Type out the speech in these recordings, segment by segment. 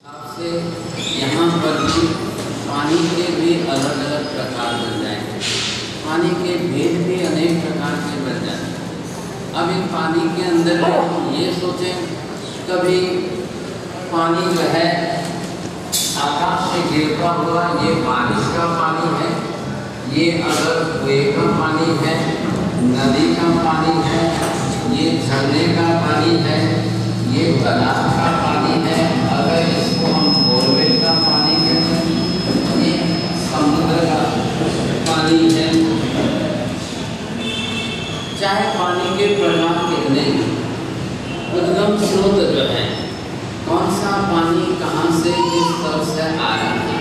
आपसे यहाँ पर भी पानी के भी अलग अलग प्रकार बन जाएंगे, पानी के भेद भी अनेक प्रकार के बन जाएंगे। अब इन पानी के अंदर ये सोचें, कभी पानी जो है आकाश से गिरता हुआ ये बारिश का पानी है, ये अगर कुएं का पानी है, नदी का पानी है, ये झरने का पानी है, ये तालाब का पानी है, अगर इसको हम बोरवेल का पानी कहते हैं, ये समुद्र का पानी है। चाहे पानी के प्रवाह कितने उद्गम स्रोत जो है, कौन सा पानी कहाँ से किस तरफ से आ रहा है।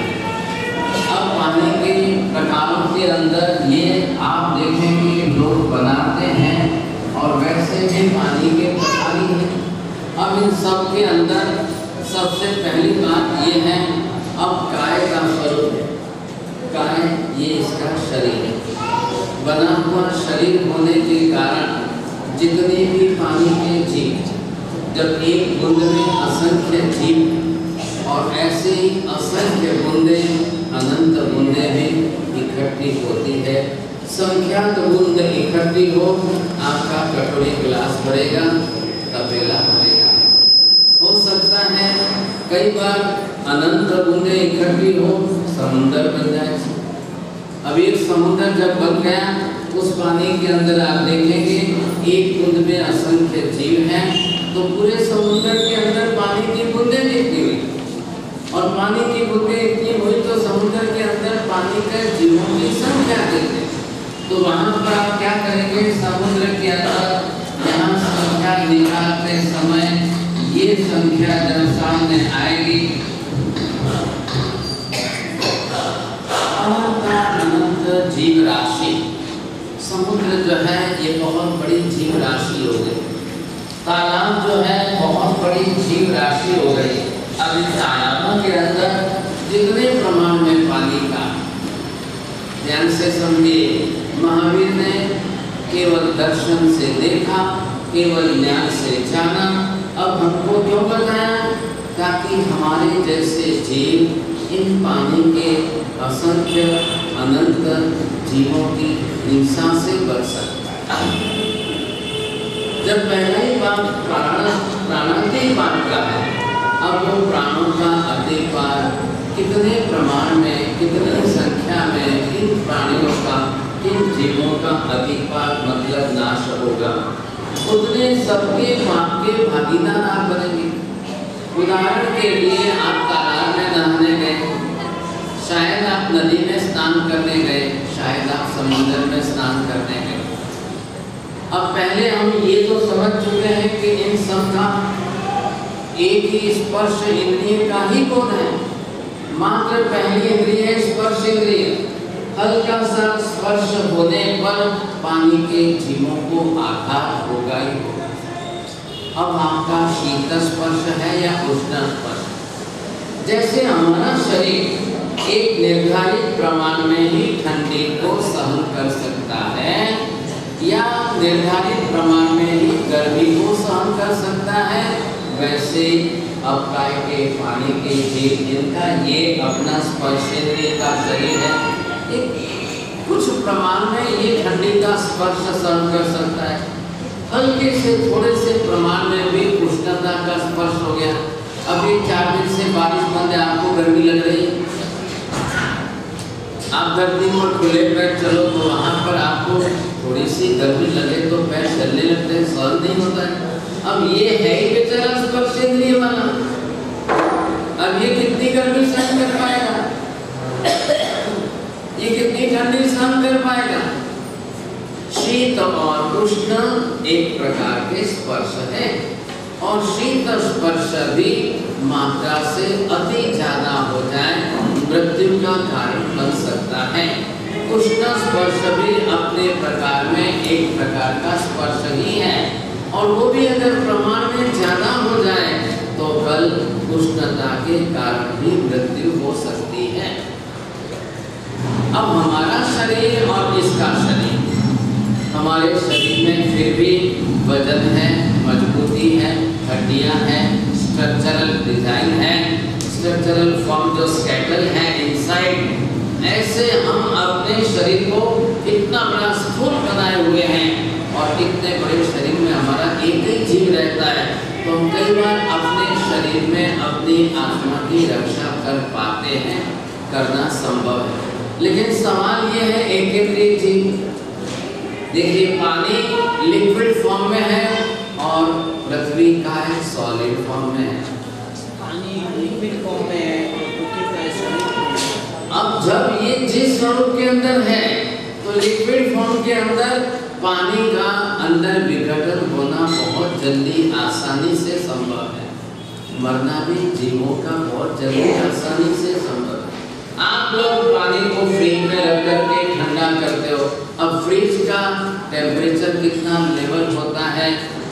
अब पानी के प्रकारों के अंदर ये आप देखेंगे लोग बनाते हैं और वैसे भी पानी के प्रकार ही हैं। अब इन सब के अंदर सबसे पहली बात ये है, अब काय का स्वरूप है, काय ये इसका शरीर है, बना हुआ शरीर होने के कारण जितने भी पानी के जीव, जब एक बूंद में असंख्य जीव और ऐसे ही असंख्य बूंदे अनंत बूंदे में इकट्ठी होती है, संख्यात बूंद इकट्ठी हो आपका कटोरी गिलास भरेगा, तपेला भरेगा। हो सकता है कई बार अनंत बूंदे इकट्ठी हो समुद्र बन जाए। अब एक समुद्र जब बन गया, उस पानी के अंदर आप देखेंगे एक बूंद में असंख्य जीव हैं, तो पूरे समुद्र के अंदर पानी की बूंदें इतनी हुई, और पानी की बूंदें इतनी हुई तो समुद्र के अंदर पानी के जीवों की संख्या देखते। तो वहाँ पर आप क्या करेंगे, समुद्र के अंदर यहाँ संख्या निकालते समय ये संख्या जब सामने आएगी, अनंत जीव राशि, समुद्र जो है ये बहुत बड़ी जीव राशि हो गई, तालाब जो है बहुत बड़ी जीव राशि हो गई। अब इस तालाबों के अंदर जितने प्रमाण में पानी का, ध्यान से समझिए, महावीर ने केवल दर्शन से देखा, केवल ज्ञान से जाना। अब हमको क्यों बताया, ताकि हमारे जैसे जीव इन पानी के असंख्य अनंत जीवों की हिंसा से बच सकता है। जब पहला ही बात प्राणातिपात का है, अब वो प्राणों का अधिपात कितने प्रमाण में, कितनी संख्या में इन प्राणियों का, इन जीवों का अधिपात मतलब नाश होगा, उतने सबके पाप के भागीदार आप बनेंगे। उदाहरण के लिए आप तालाब में नहाने गए, शायद आप नदी में स्नान करने गए, शायद आप समुद्र में स्नान करने गए। अब पहले हम ये तो समझ चुके हैं कि इन सब का एक ही स्पर्श इंद्रिय का ही गुण है, मात्र पहली इंद्रिय है स्पर्श इंद्रिय। हल्का सा स्पर्श होने पर पानी के जीवों को आघात होगा ही होगा। अब आपका शीत स्पर्श है या उष्ण स्पर्श, जैसे हमारा शरीर एक निर्धारित प्रमाण में ही ठंडी को सहन कर सकता है या निर्धारित प्रमाण में ही गर्मी को सहन कर सकता है, वैसे अब काय के पानी के जीव जिनका ये अपना स्पर्शेंद्रिय का शरीर है, कुछ प्रमाण में ये ठंडी का स्पर्श सहन कर सकता है, हल्के से थोड़े से प्रमाण में भी उष्णता का स्पर्श हो गया। अभी 4 दिन से बारिश बंद है, आपको गर्मी लग रही है, आप गर्मी में खुले पैर चलो तो वहाँ पर आपको थोड़ी सी गर्मी लगे तो पैर चलने लगते हैं, सहन नहीं होता है। अब ये है ही बेचारा स्पर्शेंद्रिय वाला, अब ये कितनी गर्मी सहन कर पाएगा, ये कितनी ठंडी सहन कर पाएगा। शीत और उष्ण एक प्रकार के स्पर्श है, और शीत स्पर्श भी मात्रा से अति ज्यादा हो जाए मृत्यु का कारण बन सकता है। उष्ण स्पर्श भी अपने प्रकार में एक प्रकार का स्पर्श ही है, और वो भी अगर प्रमाण में ज्यादा हो जाए तो कल उष्णता के कारण भी मृत्यु हो सकती है। अब हमारा शरीर और इसका शरीर, हमारे शरीर में फिर भी वजन है, मजबूती है, हड्डियां हैं, स्ट्रक्चरल डिजाइन है, स्ट्रक्चरल फॉर्म जो स्केटल है इनसाइड, ऐसे हम अपने शरीर को इतना बड़ा स्थूल बनाए हुए हैं और इतने बड़े शरीर में हमारा एक ही जीव रहता है, तो हम कई बार अपने शरीर में अपनी आत्मा की रक्षा कर पाते हैं, करना संभव है। लेकिन सवाल ये है एक केंद्रीय जीव, देखिए पानी लिक्विड फॉर्म में है और पृथ्वी का है सॉलिड फॉर्म में है। पानी लिक्विड फॉर्म में है और पृथ्वी का सॉलिड फॉर्म में। अब जब ये जिस स्वरूप के अंदर है तो लिक्विड फॉर्म के अंदर पानी का अंदर विघटन होना बहुत जल्दी आसानी से संभव है, मरना भी जीवों का बहुत जल्दी आसानी से संभव है। आप लोग पानी को फ्रिज में रख करके ठंडा करते हो, अब फ्रिज का टेम्परेचर कितना लेवल होता है,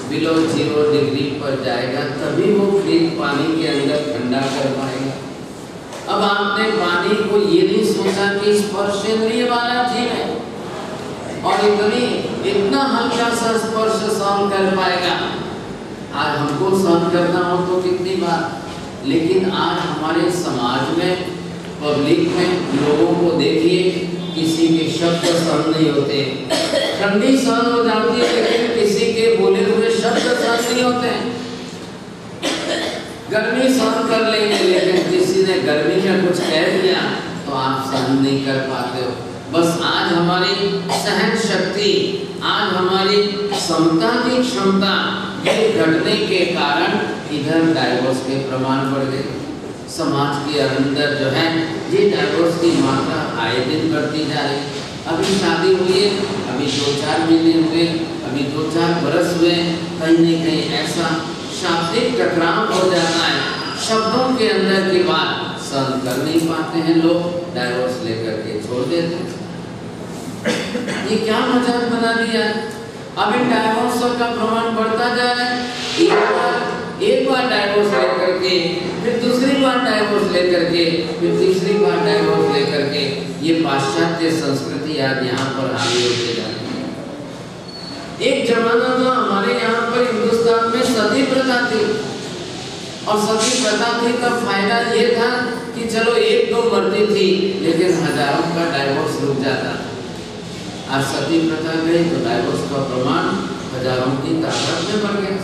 बिलो 0 डिग्री पर जाएगा तभी वो फ्रिज पानी के अंदर ठंडा कर पाएगा। अब आपने पानी को ये नहीं सोचा कि स्पर्शेंद्रिय वाला जीव है और इतना हल्का सा स्पर्श सहन कर पाएगा। आज हमको सहन करना हो तो कितनी बार, लेकिन आज हमारे समाज में पब्लिक में लोगों को देखिए किसी के शब्द सहन नहीं होते, ठंडी सहन हो जाती है लेकिन किसी के बोले हुए शब्द सहन नहीं होते। गर्मी सहन कर लेंगे लेकिन किसी ने गर्मी में कुछ कह दिया तो आप सहन नहीं कर पाते हो। बस आज हमारी सहन शक्ति, आज हमारी समता की क्षमता ये घटने के कारण इधर डाइवोर्स के प्रमाण बढ़ गए। समाज के अंदर जो है ये डाइवोर्स की मात्रा आए दिन बढ़ती जा रही। अभी शादी हुई है, अभी 2-4 महीने हुए, अभी 2-4 बरस हुए, कहीं न कहीं ऐसा शाब्दिक टकराव हो जाता है, शब्दों के अंदर की बात सहन कर नहीं पाते हैं लोग, डाइवोर्स लेकर के छोड़ देते हैं। ये क्या मजाक बना दिया। अब इन डाइवोर्सों का प्रमाण बढ़ता जा रहा है। एक बार डाइवोर्स लेकर के, फिर दूसरी बार डाइवोर्स लेकर के, फिर तीसरी बार डाइवोर्स लेकर के, ये पाश्चात्य संस्कृति आज यहाँ पर हावी होते जा रही है। एक जमाना तो हमारे यहाँ पर हिंदुस्तान में सती प्रथा थी और सती प्रथा थी का फायदा ये था कि चलो 1-2 मरती थी लेकिन हजारों का डाइवोर्स रुक जाता। आज सती प्रथा गई तो डाइवोर्स का प्रमाण हजारों की तादाद में बढ़ गया।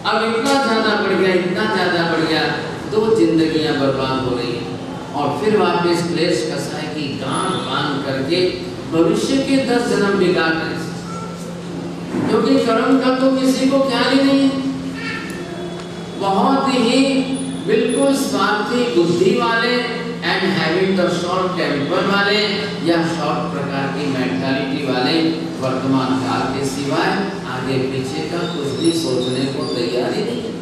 अब इतना ज्यादा बढ़ गया, इतना ज्यादा बढ़ गया, 2 जिंदगियां बर्बाद हो रही और फिर वापस क्लेश कसाई की गांठ बांध करके भविष्य के 10 जन्म बिगाड़ रहे, क्योंकि कर्म का तो किसी को ख्याल ही नहीं है। बहुत ही बिल्कुल स्वार्थी बुद्धि वाले and having the short temper वाले या शॉर्ट प्रकार की मेंटालिटी वाले वर्तमान काल के सिवाय आगे पीछे का कुछ भी सोचने को तैयार ही नहीं।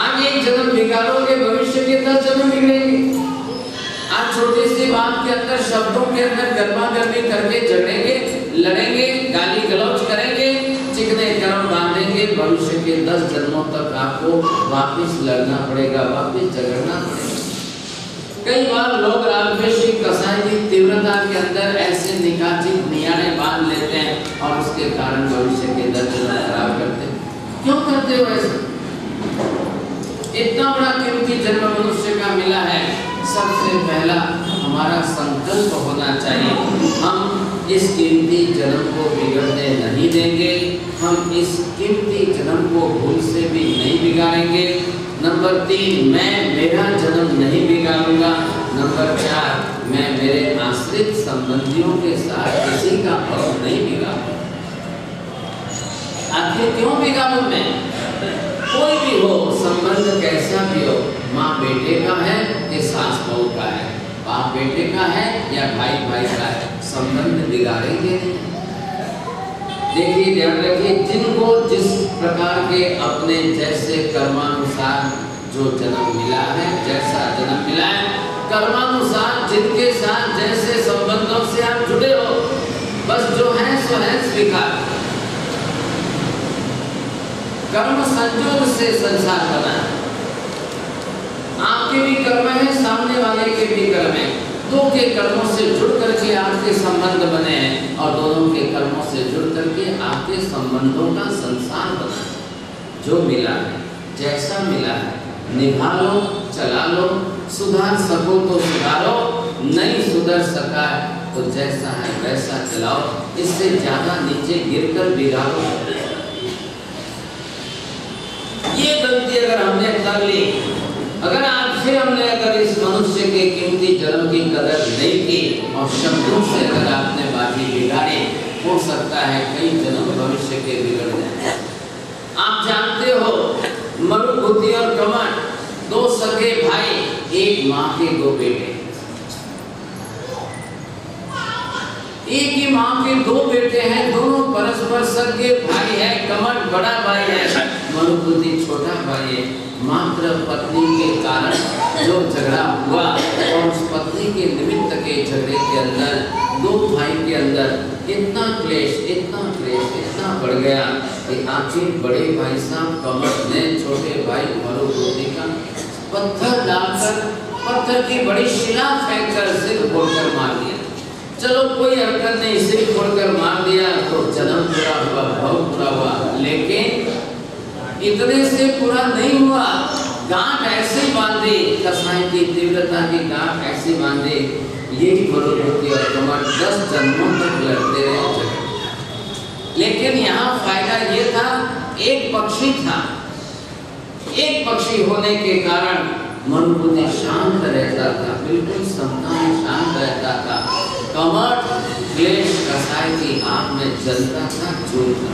आज एक जन्म बिगाड़ोगे भविष्य के 10 जन्म बिगड़ेंगे। आज छोटी सी बात के अंदर शब्दों के अंदर गर्मा-गर्मी करके झगड़ेंगे, लड़ेंगे, गाली गलौज करेंगे, चिकने कर्म बांधेंगे, भविष्य के 10 जन्मों तक आपको वापस लड़ना पड़ेगा, वापस झगड़ना पड़ेगा। कई बार लोग राजवेशी कसाई की तीव्रता के अंदर ऐसे निकाचित नियाने बांध लेते हैं और उसके कारण भविष्य के 10 जन्म खराब करते हैं। क्यों करते हो ऐसा? इतना बड़ा कीमती जन्म मनुष्य का मिला है, सबसे पहला हमारा संकल्प होना चाहिए, हम इस कीमती जन्म को बिगड़ने नहीं देंगे, हम इस कीमती जन्म को भूल से भी नहीं बिगाड़ेंगे। नंबर 3, मैं मेरा जन्म नहीं बिगाड़ूंगा। नंबर 4, मैं मेरे आश्रित संबंधियों के साथ किसी का हक नहीं बिगाड़ूंगा। आखिर क्यों बिगाड़ूं मैं? कोई भी हो, संबंध कैसा भी हो, माँ बेटे का है कि सास बहू का है, बाप बेटे का है या भाई भाई का है, संबंध बिगाड़ेंगे नहीं। देखिए ध्यान रखिए, जिनको जिस प्रकार के अपने जैसे कर्मानुसार जो जन्म मिला है, जैसा जन्म मिला है, कर्मानुसार जिनके साथ जैसे संबंधों से आप जुड़े हो, बस जो है सो है स्वीकार। कर्म संयोग से संसार बना है, आपके भी कर्म है, सामने वाले के भी कर्म है, दो के कर्मों से जुड़ करके आपके संबंध बने हैं और दोनों के कर्मों से जुड़ करके आपके संबंधों का संसार बना है। जो मिला है, जैसा मिला है, निभा लो, चला लो, सुधार सको तो सुधारो, नहीं सुधर सका तो जैसा है वैसा चलाओ, इससे ज्यादा नीचे गिरकर बिगाड़ो। ये गलती अगर हमने कर ली, अगर आज से हमने अगर इस मनुष्य के कीमती जन्म की कदर नहीं की और शब्दों से अगर आपने बाकी बिगाड़ी, हो सकता है कई जन्म भविष्य के बिगड़ जाए। आप जानते हो मरुभूति और कमंड, दो सगे भाई, एक माँ के दो बेटे, एक ही माँ के दो बेटे हैं, दोनों परस्पर सगे भाई है। कमंड बड़ा भाई है, मरुभूति छोटा भाई है। मात्र पत्नी के कारण जो झगड़ा हुआ और उस पत्नी के निमित्त के झगड़े के अंदर दो भाई के अंदर इतना क्लेश इतना बढ़ गया कि आखिर बड़े भाई साहब कमंड ने छोटे भाई मरुभूति का पत्थर डालकर, पत्थर की बड़ी शिला फेंककर सिर फोड़कर मार दिया। चलो कोई हरकत नहीं, सिर फोड़कर मार दिया तो जन्म पूरा हुआ, भव पूरा हुआ। लेकिन इतने से पूरा नहीं हुआ, गांठ ऐसे बांधे, कसाई की तीव्रता की गांठ ऐसे बांधे, यही मरुभूति और कमंड 10 जन्मों तक लड़ते रहे। लेकिन यहाँ फायदा ये था, एक पक्षी था, एक पक्षी होने के कारण मरुभूति शांत रहता था, बिल्कुल समता शांत रहता था। कमंड क्लेश कसाई की आग में जलता था, जलता।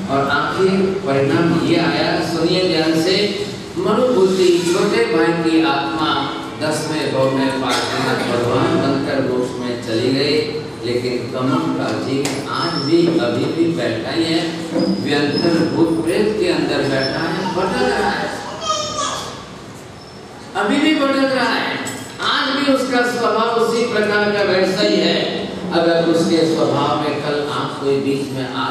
और आखिर परिणाम ये आया, सुनिए ध्यान से। मरुभूति छोटे भाई की आत्मा 10वें भव में पार्थिव भगवान बनकर मोक्ष में चली गई, लेकिन कमंड का जीव आज भी अभी भी बैठा ही है, व्यंतर भूत प्रेत के अंदर बैठा है, भटक रहा है, अभी भी भटक रहा है। आज भी उसका स्वभाव उसी प्रकार का वैसा ही है। अगर उसके स्वभाव में कल आप कोई बीच में आ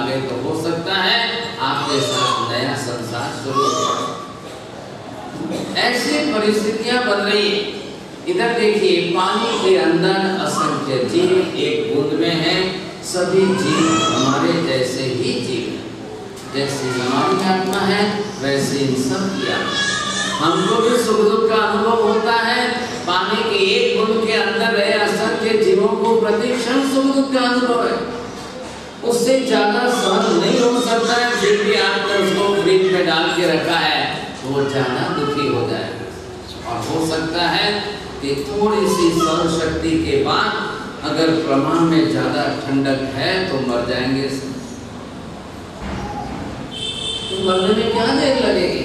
गए, तो हो सकता है आपके साथ नया संसार शुरू हो। ऐसी परिस्थितियां बन रही है। इधर देखिए, पानी के अंदर असंख्य जीव एक बूंद में है। सभी जीव हमारे जैसे ही जीव हैं, जैसे हमारी आत्मा है वैसे इन सब की आत्मा। हमको भी सुख दुख का अनुभव होता है। पानी के एक बूंद के अंदर रहे असंख्य जीवों को प्रतिक्षण सुख दुख का अनुभव है, उससे ज्यादा सहन नहीं हो सकता है। फिर भी आपने उसको फ्रिज में डाल के रखा है तो वो ज्यादा दुखी हो जाएगा। और हो सकता है कि थोड़ी सी सहन शक्ति के बाद अगर प्रमाण में ज्यादा ठंडक है तो मर जाएंगे। तो मरने में क्या देर लगेगी?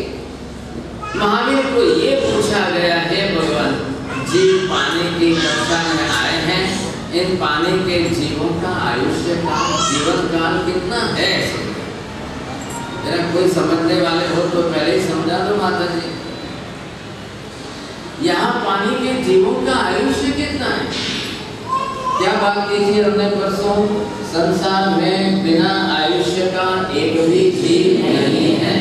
महावीर को ये पूछा गया है, भगवान जीव पानी की कक्षा में आए हैं, इन पानी के जीवों का आयुष्य काल, जीवन काल कितना है? जरा कोई समझने वाले हो तो पहले ही समझा दो माता जी। यहाँ पानी के जीवों का आयुष्य कितना है? क्या बात की थी हमने परसों? संसार में बिना आयुष्य का एक भी जीव नहीं है।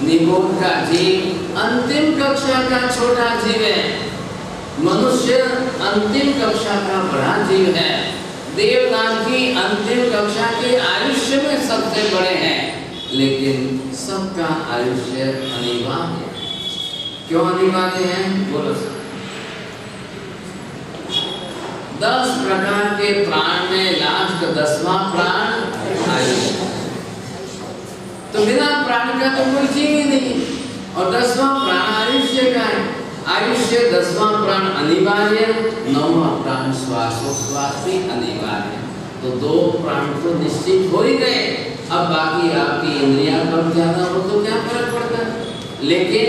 निगोर का जीव अंतिम कक्षा का छोटा जीव है, मनुष्य अंतिम कक्षा का बड़ा जीव है, देवदान की अंतिम कक्षा के आयुष्य में सबसे बड़े हैं। लेकिन सबका आयुष्य अनिवार्य है। क्यों अनिवार्य है? बोलो। 10 प्रकार के प्राण में लास्ट 10वां प्राण आयुष्य। तो बिना प्राण का तो कोई जीव ही नहीं, और 10वां प्राण आयुष्य का है। आयुष्य 10वां प्राण अनिवार्य, 9वां प्राण श्वासोच्छ्वास भी अनिवार्य। तो 2 प्राण तो निश्चित हो ही गए। अब बाकी आपकी इंद्रियां कम ज्यादा हो तो क्या फर्क पड़ता है? लेकिन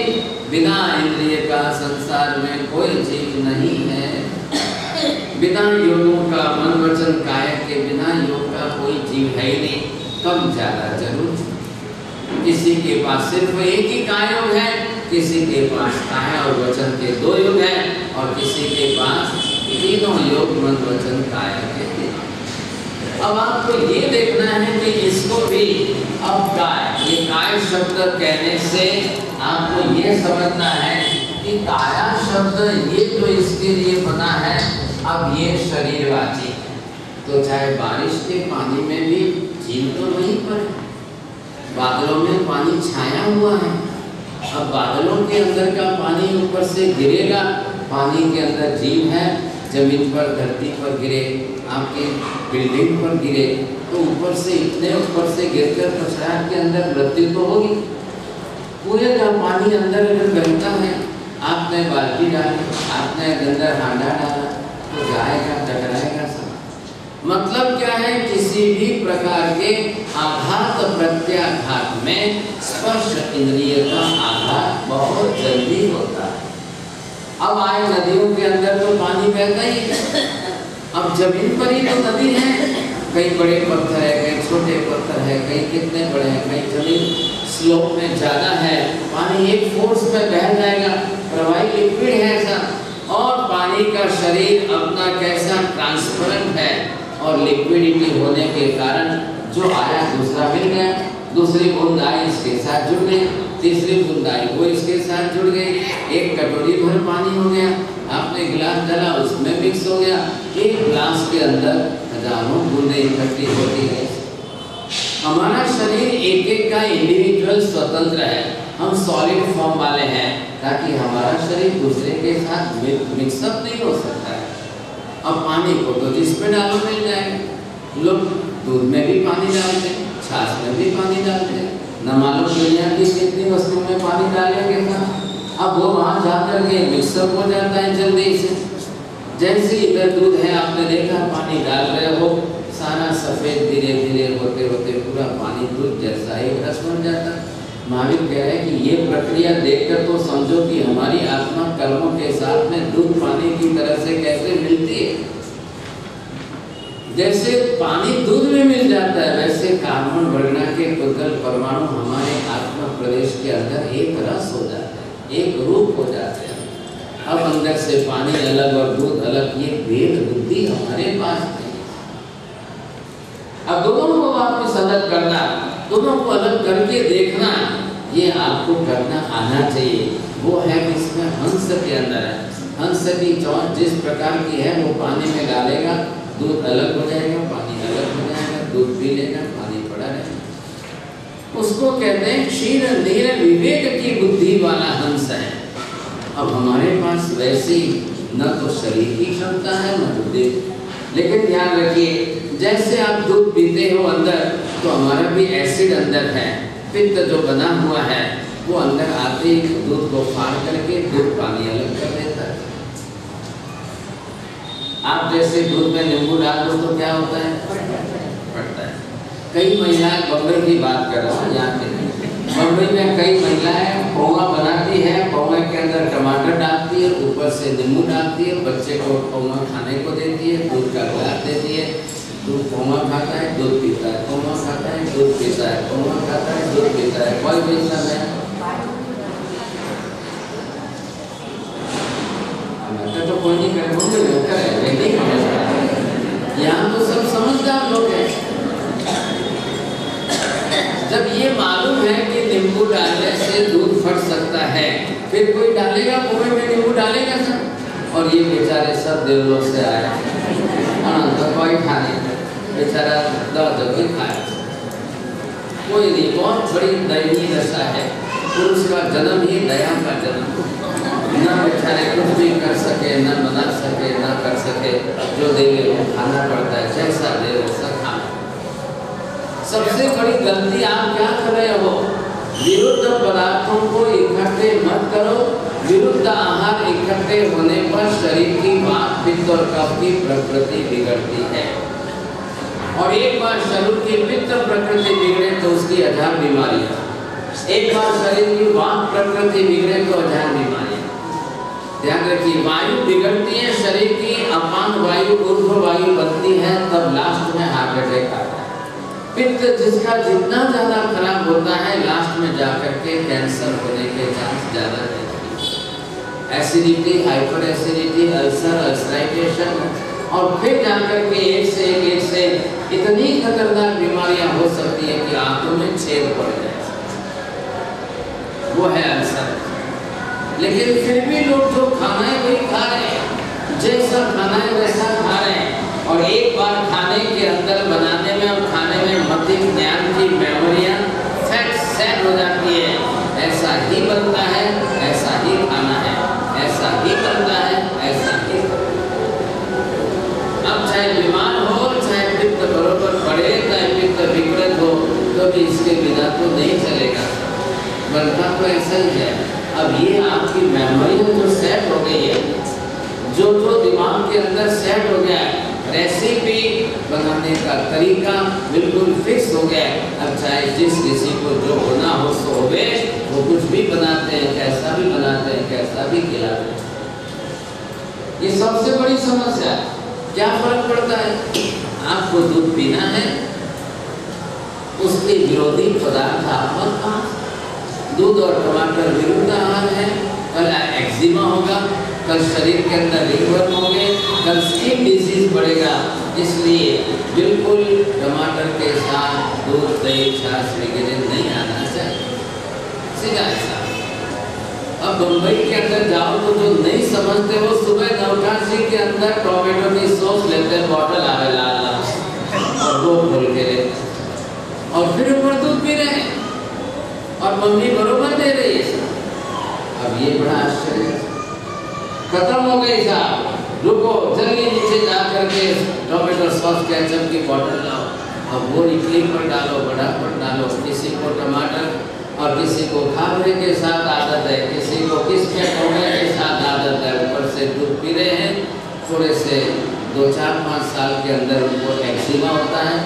बिना इंद्रिय का संसार में कोई जीव नहीं है। बिना योगों का, मन वचन काया के बिना योग का कोई जीव है ही नहीं। कम ज्यादा जरूर, किसी के पास सिर्फ एक ही काया योग है, किसी के पास काया और वचन के 2 योग हैं, और किसी के पास तीनों योग मन वचन काया के 3। अब आपको ये देखना है कि इसको भी अब काय, ये काय शब्द कहने से आपको ये समझना है कि काया शब्द ये जो इसके लिए बना है, अब ये शरीरवाची, तो चाहे बारिश के पानी में भी जीव तो वहीं पर है। बादलों में पानी छाया हुआ है। अब बादलों के अंदर का पानी ऊपर से गिरेगा, पानी के अंदर जीव है, जमीन पर धरती पर गिरे, आपके बिल्डिंग पर गिरे तो ऊपर से इतने ऊपर से गिरकर पछाड़ के अंदर मृत्यु तो होगी। पूरे का पानी अंदर अगर बहता है, आपने बाल्टी डाली, आपने अंदर हांडा डाला तो जाएगा, टकराएगा सब। मतलब क्या है, किसी भी प्रकार के आघात प्रत्याघात में स्पर्श इंद्रिय का आघात बहुत जल्दी होता है। अब आए नदियों के अंदर तो पानी बहता ही है। अब जमीन पर ही तो नदी है, कहीं बड़े पत्थर है, कहीं छोटे पत्थर है, कहीं कितने बड़े हैं, कहीं जमीन स्लोप में ज्यादा है, पानी एक फोर्स में बह जाएगा, प्रवाही लिक्विड है ऐसा। और पानी का शरीर अपना कैसा ट्रांसपेरेंट है और लिक्विडिटी होने के कारण जो आया दूसरा मिल गया, दूसरी बूंद आई इसके साथ जुड़ गई, तीसरी बूंद आई वो इसके साथ जुड़ गई, एक कटोरी भर पानी हो गया, आपने गिलास डाला उसमें मिक्स हो गया। एक गिलास के अंदर हजारों बूंदें इकट्ठी होती है। हमारा शरीर एक एक का इंडिविजुअल स्वतंत्र है, हम सॉलिड फॉर्म वाले हैं ताकि हमारा शरीर दूसरे के साथ मिक्सअप नहीं हो सकता है। अब पानी को तो जिसमें डालो मिल जाएगा। लोग दूध में भी पानी डालते हैं, छाछ में भी पानी डालते हैं, न मालूम दुनिया की कितनी वस्तुओं में पानी डालेंगे ना, अब वो वहाँ जाकर के मिक्सअप हो जाता है जल्दी से। जैसे इधर दूध है, आपने देखा पानी डाल रहे हो, सारा सफ़ेद धीरे धीरे होते होते पूरा पानी दूध जैसा ही रस बन जाता है। महावीर कह रहे हैं कि ये प्रक्रिया देखकर तो समझो कि हमारी आत्मा कर्मों के साथ में दूध पानी की तरह से कैसे मिलती है। जैसे पानी दूध में मिल जाता है, वैसे कार्बन वर्णा के टोटल परमाणु हमारे आत्मा प्रदेश के अंदर एक रस हो जाता है, एक रूप हो जाते हैं। अब अंदर से पानी अलग और दूध अलग, ये भेद बुद्धि हमारे पास है। अब दोनों को आपको सदत करना, दोनों को अलग करके देखना, ये आपको करना आना चाहिए। वो है इसमें हंस के अंदर है। हंस की चोंच जिस प्रकार की है वो पानी में डालेगा, दूध अलग हो जाएगा, पानी अलग हो जाएगा, दूध पी लेगा, पानी पड़ा रहेगा। उसको कहते हैं क्षीर नीर विवेक की बुद्धि वाला हंस है। अब हमारे पास वैसी न तो शरीर की क्षमता है न बुद्धि, लेकिन ध्यान रखिए जैसे आप दूध पीते हो अंदर, तो हमारा भी एसिड अंदर है, पित्त जो बना हुआ है वो अंदर आते ही दूध को फाड़ करके दूध पानी अलग कर देता है। आप जैसे दूध में नींबू डाल दो तो क्या होता है, फटता है। कई महिलाएं, बम्बई की बात कर रहा हूँ यहाँ के, बम्बई में कई महिलाएं पोहा बनाती है, पोहे के अंदर टमाटर डालती है, ऊपर से नींबू डालती है, बच्चे को पोहा खाने को देती है, दूध का गिलास देती है, दूध पोहा खाता है, दूध पीता है, पोहा खाता है, दूध पीता है, पोहा खाता है, दूध पीता है, कोई बेचना है तो कोई नहीं करे, यहाँ तो सब समझदार लोग हैं। जब ये मालूम है कि नींबू डालने से दूध फट सकता है, फिर कोई डालेगा पोहे में नींबू डालेगा सब। और ये बेचारे सब देवलोक से आए, तो कोई खाने बेचारा दर्द भी खाया, कोई नहीं। बहुत बड़ी दयनीय दशा है, पुरुष का जन्म ही दया का जन्म, न बेचारे कुछ भी कर सके, न बना सके, न कर सके, जो देवे वो खाना पड़ता है, जैसा दे वैसा खाना। सबसे बड़ी गलती आप क्या कर रहे हो, विरुद्ध पदार्थों को इकट्ठे मत करो। विरुद्ध आहार इकट्ठे होने पर शरीर की वात, पित्त और कफ की प्रकृति बिगड़ती है। और एक बार शरीर की पित्त प्रकृति बिगड़े तो उसकी हजार बीमारियां, एक बार शरीर की वात प्रकृति बिगड़े तो हजार बीमारियां। ध्यान रखिए, वायु बिगड़ती है शरीर की, अपान वायु ऊर्ध्व वायु बनती है, तब लास्ट में हार्ट अटैक आता है। पित्त जिसका जितना ज्यादा खराब होता है, लास्ट में जाकर के कैंसर होने के चांस ज्यादा रहते हैं। एसिडिटी, हाइपर एसिडिटी, अल्सर, अल्सराइटेशन, और फिर जाकर के एक से इतनी खतरनाक बीमारियां हो सकती है कि आंखों में छेद पड़ जाए, वो है अल्सर। लेकिन फिर भी लोग जो खाना है वही खा रहे हैं, जैसा खाना है वैसा खा रहे हैं। और एक बार खाने के अंदर बनाने में और खाने में मध्य ज्ञान की मेमोरियां फैट हो जाती है, ऐसा ही बनता है, ऐसा ही खाना है, ऐसा ही बनता है, ऐसा ही। अब चाहे बीमार हो, चाहे पित्त बरोबर पड़े, चाहे पित्त विकृत हो, तो भी इसके बिना तो नहीं चलेगा, बनता तो ऐसा ही है। अब ये आपकी मेमोरी जो सेट हो गई है, जो दिमाग के अंदर सेट हो गया है, रेसिपी बनाने का तरीका बिल्कुल फिक्स हो गया है। अब चाहे जिस किसी को जो होना हो सो होवे, वो कुछ भी बनाते हैं, कैसा भी बनाते हैं, कैसा भी खिलाते हैं। ये सबसे बड़ी समस्या है। क्या फर्क पड़ता है? आपको दूध पीना है, उसके विरोधी पदार्थ आपके पास, दूध और टमाटर विरुद्ध आहार है। कल एक्जिमा होगा, कल शरीर के अंदर रिंगवर्म होंगे, कल स्किन डिजीज बढ़ेगा। इसलिए बिल्कुल टमाटर के साथ दूध, दही, छाछ वगैरह नहीं आना चाहिए, सीधा ऐसा। अब मुंबई के अंदर जाओ तो जो नहीं समझते वो सुबह नवकाशी के अंदर टोमेटो की सॉस लेते हैं, बॉटल आवे लाल लाल और वो खोल के लेते और फिर ऊपर दूध पी रहे हैं और मम्मी बरोबर दे रही है। अब ये बड़ा आश्चर्य है। खत्म हो गई साहब, रुको, जल्दी नीचे जा करके टोमेटो सॉस केचप की बोतल लाओ। अब वो इडली पर डालो, बड़ा पर डालो। किसी को टमाटर और किसी को खाबरे के साथ आदत है, किसी को किसके टोमेटो के साथ आदत है। ऊपर से दूध पी रहे हैं, थोड़े से 2-4-5 साल के अंदर उनको एक्जिमा होता है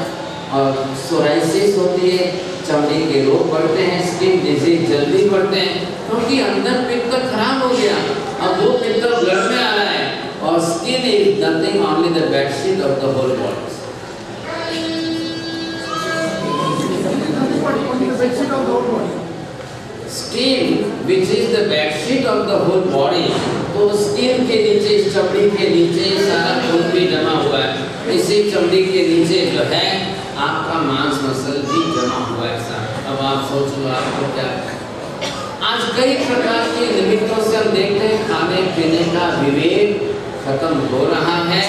और सोराइसिस होती है, चमड़ी के रोग बढ़ते हैं, स्किन डिजीज जल्दी बढ़ते हैं, क्योंकि अंदर पित्त खराब हो गया। अब वो पित्त ब्लड में आ रहा है और skin is nothing only the bedsheet of the whole body. Skin which is the bedsheet of the whole body, तो स्किन के नीचे, चमड़ी के नीचे सारा खून भी जमा हुआ है। इसी चमड़ी के नीचे जो है आपका मांस मसल भी जमा हुआ है सारा। अब आप सोच लो आपको क्या। आज कई प्रकार के निमित्तों से हम देखते हैं खाने पीने का विवेक खत्म हो रहा है।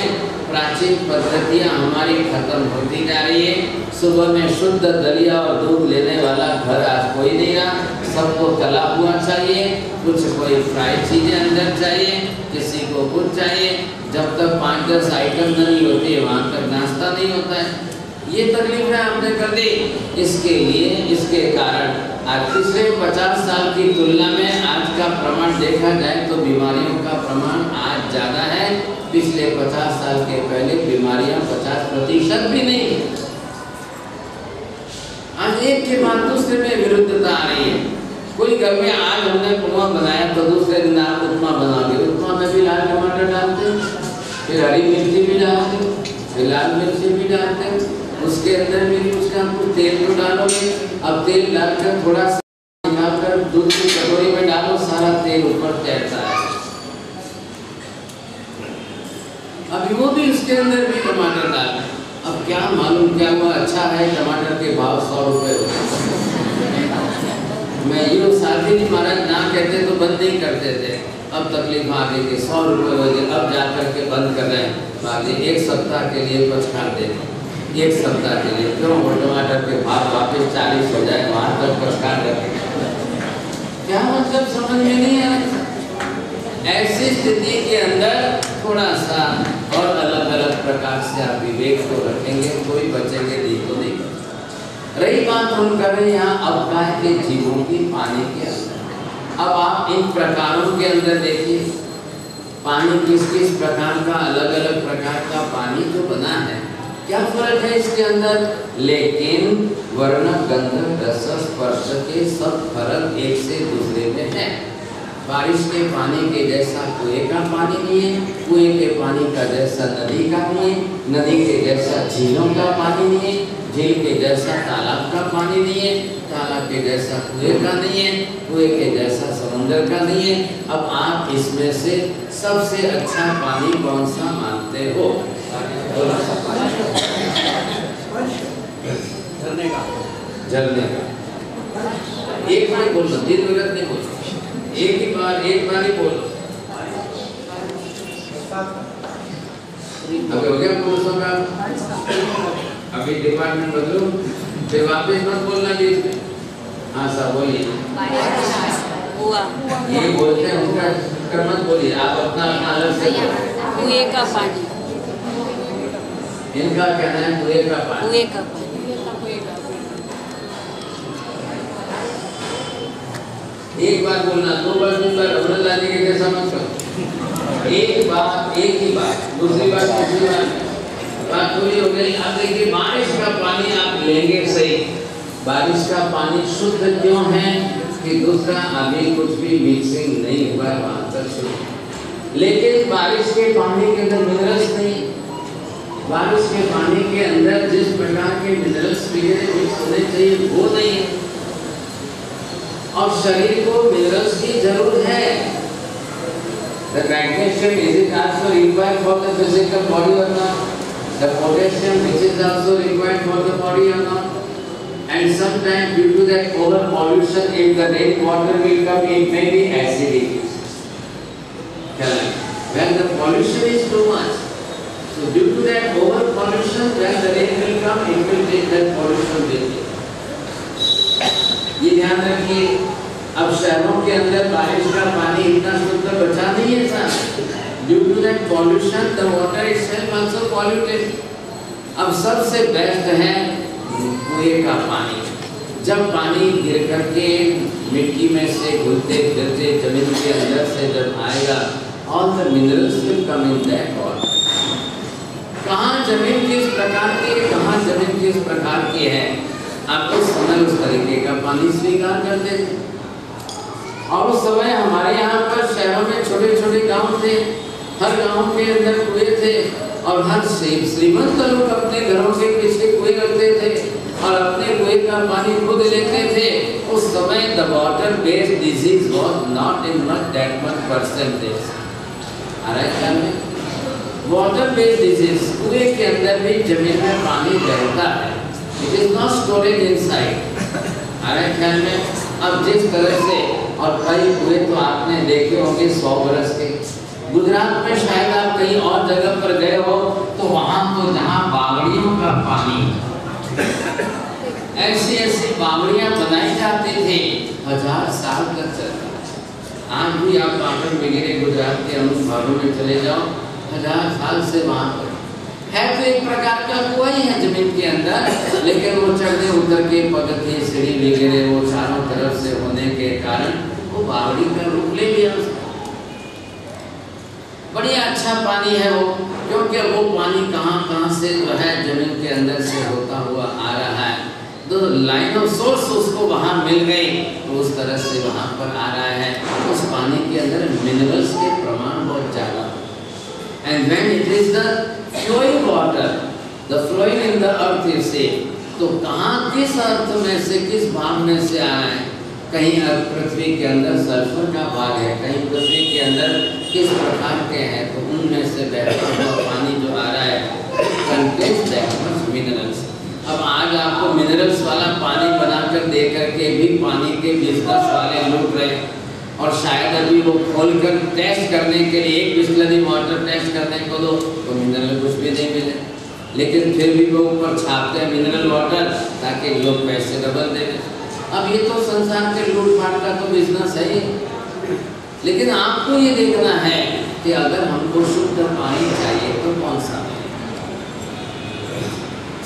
प्राचीन पद्धतियां हमारी खत्म होती जा रही है। सुबह में शुद्ध दलिया और दूध लेने वाला घर आज कोई नहीं रहा। सबको तला हुआ चाहिए, कुछ कोई फ्राई चीजें अंदर चाहिए, किसी को कुछ चाहिए। जब तक 5-10 आइटम नहीं होती है वहाँ तक नाश्ता नहीं होता है। ये तकलीफ है आपने कर दी। इसके लिए, इसके कारण आज पिछले 50 साल की तुलना में आज का प्रमाण देखा जाए तो बीमारियों का प्रमाण आज ज़्यादा है। पिछले 50 साल के पहले बीमारियां 50% भी नहीं। आज एक के बाद दूसरे में विरुद्धता आ रही है। कोई घर में आज हमने उपमा बनाया तो दूसरे दिन आप उपमा बनाओगे, उपमा में भी लाल टमाटर डालते, फिर हरी मिर्ची भी डालते, फिर लाल मिर्ची भी डालते, उसके अंदर भी उसका तेल तो डालोगे। अब तेल डालकर थोड़ा सा निकालकर दूध की कटोरी में डालो, सारा तेल ऊपर तैरता है। अभी वो भी उसके अंदर भी टमाटर डाल। अब क्या मालूम क्या हुआ, अच्छा है टमाटर के भाव 100 रुपये होते। मैं यूँ साथी जी महाराज ना कहते तो बंद नहीं करते थे। अब तकलीफ आ गई कि 100 रुपये हो गए, अब जा कर के बंद कर रहे हैं। बाकी 1 सप्ताह के लिए कुछ खा देते, 1 सप्ताह के लिए क्यों वो टमाटर के भाव वापस 40 हो जाए, वहाँ तक कुछ खा रखें। क्या मतलब समझ में नहीं आ रहा। ऐसी स्थिति के अंदर थोड़ा सा और अलग अलग प्रकार से आप विवेक को रखेंगे, कोई बचेंगे नहीं तो नहीं। रही बात हम कर रहे हैं यहाँ अवकाश के जीवों की पानी के अंदर। अब आप इन प्रकारों के अंदर देखिए, पानी किस किस प्रकार का, अलग अलग प्रकार का पानी जो बना है, क्या फर्क है इसके अंदर। लेकिन वर्ण, गंध, रस, स्पर्श के सब फर्क एक से दूसरे में है। बारिश के पानी के जैसा कुएं का पानी नहीं है, कुएं के पानी का जैसा नदी का नहीं है, नदी के जैसा झीलों का पानी नहीं है, झील के जैसा तालाब का पानी नहीं है, तालाब के जैसा कुएं का नहीं है, कुएं के जैसा समुद्र का नहीं है। अब आप इसमें से सबसे अच्छा पानी कौन सा मानते हो। जलने का। एक बार बोलो, दिन विगत नहीं बोलो, एक बार ही बोलो। अभी हो गया पुरुषों का, अभी डिपार्टमेंट बदलो, फिर वापस मत बोलना बीच में। हाँ सर बोलिए। हुआ ये बोलते हैं उनका मत बोलिए, आप अपना अपना अलग से कुएं का पानी, इनका कहना है कुएं का पानी। कुएं का पानी। एक बार बोलना, दो बार तीन बार अमृत लाने के जैसा मत करो। एक बात एक ही बात, दूसरी बात तीसरी बात पूरी हो गई। अब देखिए बारिश का पानी आप लेंगे सही, बारिश का पानी शुद्ध क्यों है कि दूसरा अभी कुछ भी मिक्सिंग नहीं हुआ है वहां तक शुद्ध। लेकिन बारिश के पानी के अंदर मिनरल्स नहीं, बारिश के पानी के अंदर जिस प्रकार के मिनरल्स वगैरह मिक्स होने चाहिए वो नहीं है। और शरीर को मिनरल्स की जरूरत है। The magnesium is it also required for the physical body or not? The potassium which is also required for the body or not? And sometimes due to that over pollution, if the rain water will come, it may be acidic. When the pollution is too much, so due to that over pollution, when the rain will come, it will take that pollution with it. ये ध्यान रखिए। अब शहरों के अंदर बारिश का पानी इतना शुद्ध बचा नहीं है sir. Due to that pollution the water itself also polluted. अब सबसे बेस्ट है कुएं का पानी। जब पानी गिर करके मिट्टी में से घुलते फिरते जमीन के अंदर से जब आएगा, all the minerals will come in that water. कहाँ जमीन किस प्रकार की है, कहाँ जमीन किस प्रकार की है, आपको समय उस तरीके का पानी स्वीकार करते थे। और उस समय हमारे यहाँ पर शहरों में छोटे छोटे गांव थे, हर गांव के अंदर कुएं थे और हर श्रीमंत लोग अपने घरों के पीछे कुएं रखते थे और अपने कुएं का पानी खुद लेते थे। उस समय the water based disease was not in much that much percentage. Water based disease, कुएं के अंदर भी जमीन में पानी रहता है, it is not storage inside. ख्याल में अब जिस तरह से, और कई कुएं तो आपने देखे होंगे 100 बरस के। गुजरात में शायद आप कहीं और जगह पर गए हो तो वहां तो जहां बावड़ियों का पानी, ऐसी ऐसी बावड़ियां बनाई जाती थी, 1000 साल तक चलता। आज भी आप पाटन वगैरह गुजरात के अमुक भागों में चले जाओ, 1000 साल से वहां पर है। तो एक प्रकार का कुआं ही है जमीन के अंदर, लेकिन वो चढ़ने उतर के पगथी सीढ़ी वगैरह वो चारों तरफ से होने के कारण वो बावड़ी का रूप ले लिया। बढ़िया अच्छा पानी है वो, क्योंकि वो पानी कहाँ से जो है जमीन के अंदर से होता हुआ आ रहा है, तो लाइन ऑफ सोर्स उसको वहाँ मिल गई, तो उस तरह से वहाँ पर आ रहा है। उस पानी के अंदर मिनरल्स के प्रमाण बहुत ज़्यादा। And when it is the flowing water, the flowing in the earth you say, तो कहाँ किस अर्थ में से किस भाग में से आ रहा है? कहीं पृथ्वी के अंदर सल्फर का भाग है, कहीं पृथ्वी के अंदर किस प्रकार के हैं, तो उनमें से बहता हुआ पानी जो आ रहा है contains that much minerals। अब आज आपको मिनरल्स वाला पानी बनाकर दे करके भी पानी के बिजनेस वाले लूट रहे, और शायद अभी वो खोलकर टेस्ट करने के लिए एक बिस्लरी वाटर टेस्ट करने को दो तो मिनरल कुछ भी नहीं मिले, लेकिन फिर भी वो ऊपर छापते हैं मिनरल वाटर ताकि लोग पैसे डबल दे। अब ये तो संसार के लूट फाट का तो बिजनेस है ही। लेकिन आपको ये देखना है कि अगर हमको शुद्ध पानी चाहिए तो कौन सा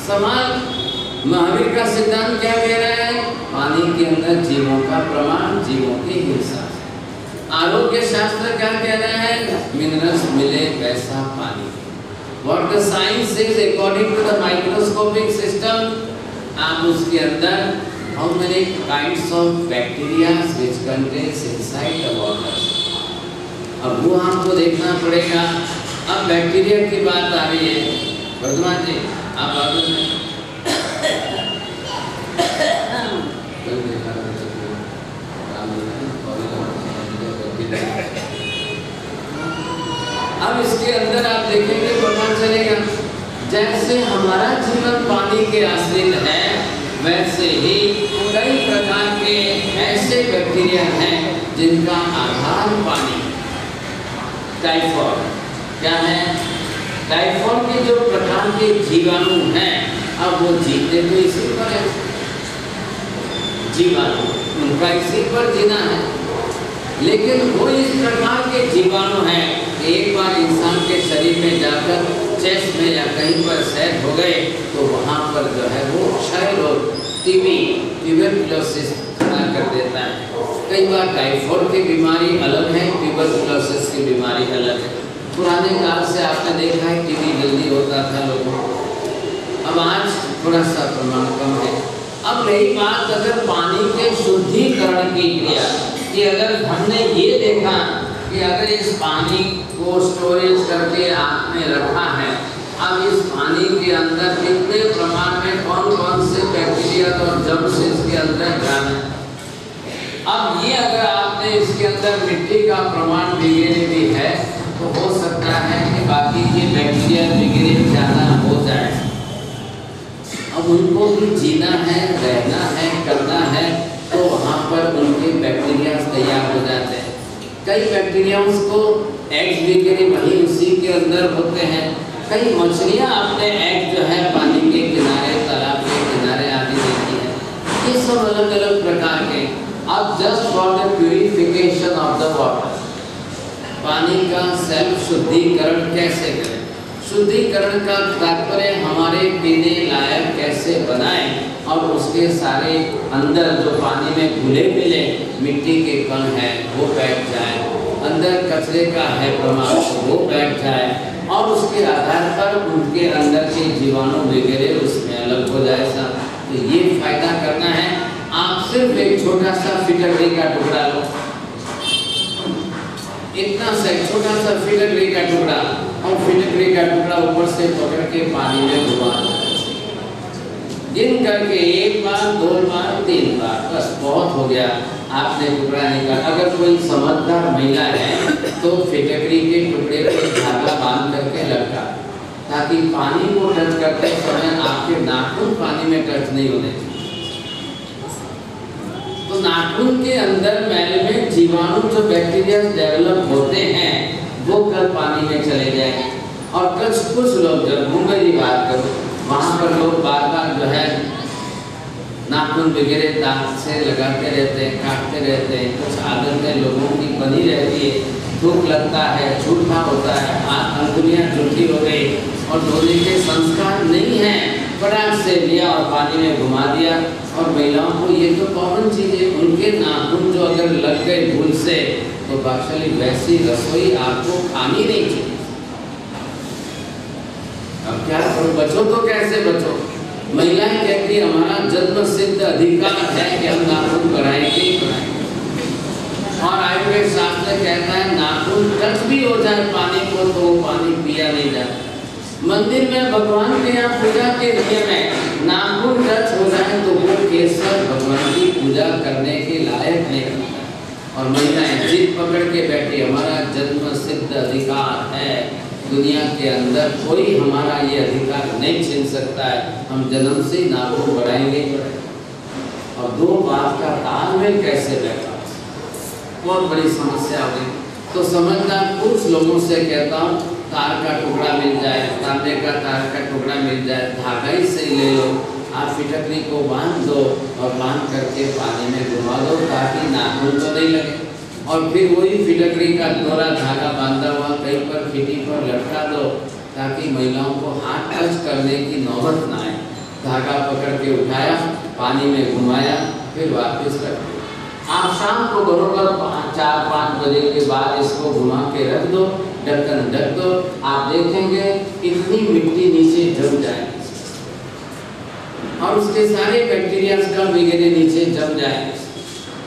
समाज। महावीर का सिद्धांत क्या कह रहा है? पानी के अंदर जीवों का प्रमाण, जीवों की हिंसा। आरोग्य शास्त्र क्या कह रहा है? मिनरल्स मिले वैसा पानी। What the science says according to the microscopic system, आप उसके अंदर how many kinds of bacteria which contains inside the water। अब वो हमको देखना पड़ेगा। अब बैक्टीरिया की बात आ रही है, वर्धमान जी आप आगे अब इसके अंदर आप देखेंगे पता चलेगा जैसे हमारा जीवन पानी के आश्रित है, वैसे ही कई प्रकार के ऐसे बैक्टीरिया हैं जिनका आधार पानी। टाइफॉइड क्या है? टाइफॉइड के जो प्रकार के जीवाणु हैं, अब वो जीते तो इसी पर है जीवाणु। उनका इसी पर जीना है। लेकिन वो इस प्रकार के जीवाणु हैं कि एक बार इंसान के शरीर में जाकर चेस्ट में या कहीं पर सेट हो गए तो वहाँ पर जो है वो क्षय रोग, टीबी, ट्यूबरकुलोसिस खड़ा कर देता है। कई बार टाइफाइड की बीमारी अलग है, ट्यूबरकुलोसिस की बीमारी अलग है। पुराने काल से आपने देखा है टीबी जल्दी होता था लोगों को, अब आज थोड़ा सा प्रमाण कम है। अब रही बात अगर पानी के शुद्धिकरण की क्रिया कि अगर हमने ये देखा कि अगर इस पानी को स्टोरेज करके आपने रखा है, अब इस पानी के अंदर कितने प्रमाण में कौन कौन से बैक्टीरिया और जर्म्स इसके अंदर जाना है। अब ये अगर आपने इसके अंदर मिट्टी का प्रमाण वगैरह भी है तो हो सकता है कि बाकी ये बैक्टीरिया वगैरह ज़्यादा हो जाए। अब उनको भी जीना है, रहना है, करना है, तो वहाँ पर उनके बैक्टीरिया तैयार हो जाते हैं। कई बैक्टीरिया उसको एग्स वगैरह वही उसी के अंदर होते हैं। कई मछलियाँ अपने एग जो है पानी के किनारे, तालाब के किनारे आदि देती हैं। ये सब अलग अलग प्रकार के। अब just for the purification of the water, पानी का सेल्फ शुद्धिकरण कैसे करें? शुद्धिकरण का तात्पर्य हमारे पीने लायक कैसे बनाएं और उसके सारे अंदर जो पानी में घुले मिले मिट्टी के कण हैं वो बैठ जाए, अंदर कचरे का है प्रमाण वो बैठ जाए और उसके आधार पर उनके अंदर के जीवाणु वगैरह उसमें अलग हो जाए। तो ये फायदा करना है। आप सिर्फ एक छोटा सा फिटकरी का टुकड़ा लो, इतना सा छोटा सा फिटकरी का टुकड़ा, और फिटकरी का टुकड़ा ऊपर से पकड़ के पानी में डुबा दो। दिन करके 1 बार, 2 बार, 3 बार, बस बहुत हो गया। आपने टुकड़ा निकाल, अगर कोई समझदार महिला है तो फिटकरी के टुकड़े को धागा बांध करके लटका, ताकि पानी को टच करते समय आपके नाखून पानी में टच नहीं होने। तो नाखून के अंदर मैल में जीवाणु जो बैक्टीरिया डेवलप होते हैं वो कल पानी में चले जाएंगे। और कुछ लोग, जब मुंबई की बात करो, वहाँ पर लोग बार बार जो है नाखून वगैरह दांत से लगाते रहते हैं, काटते रहते हैं। कुछ आदतें लोगों की बनी रहती है, धूप लगता है, झूठा होता है, अंगुलियाँ झूठी हो गई और धोने के संस्कार नहीं है, फटाक से लिया और पानी में घुमा दिया। और महिलाओं को ये तो कॉमन चीज़ है, उनके नाखून जो अगर लग गए भूल से तो बाक्सली वैसी रसोई आपको खानी नहीं चाहिए। अब क्या करो, बचो तो कैसे बचो? महिलाएं कहती है हमारा जन्म सिद्ध अधिकार है कि हम नाखून बढ़ाएंगे ही बढ़ाएंगे। और आयुर्वेद शास्त्र कहता है नाखून टच भी हो जाए पानी को तो वो पानी पिया नहीं जाता। मंदिर में भगवान के यहाँ पूजा के नियम है, नाखून टच हो जाए तो वो केसर भगवान की पूजा करने के लायक नहीं रहता। और महिलाएं जिद पकड़ के बैठी, हमारा जन्म सिद्ध अधिकार है, दुनिया के अंदर कोई हमारा ये अधिकार नहीं छीन सकता है, हम जन्म से नाखून बढ़ाएंगे। और दो बात का तालमेल कैसे बैठा, बहुत बड़ी समस्या हो गई। तो समझदार कुछ लोगों से कहता हूँ तार का टुकड़ा मिल जाए, तांबे का तार का टुकड़ा मिल जाए, धागा ही से ले लो, आप फिटकरी को बांध दो और बांध करके पानी में घुमा दो ताकि नाखून तो नहीं लगे। और फिर वही फिटकरी का दोहरा धागा बांधा हुआ कहीं पर खिटी पर लटका दो ताकि महिलाओं को हाथ टच करने की नौबत ना आए। धागा पकड़ के उठाया, पानी में घुमाया, फिर वापस रख दो। आप शाम को बरोबर 4-5 बजे के बाद इसको घुमा के रख दो, ढक्कन ढक दो। आप देखेंगे इतनी मिट्टी नीचे जम जाएगी और उसके सारे बैक्टीरिया का वगैरह नीचे जम जाएंगे।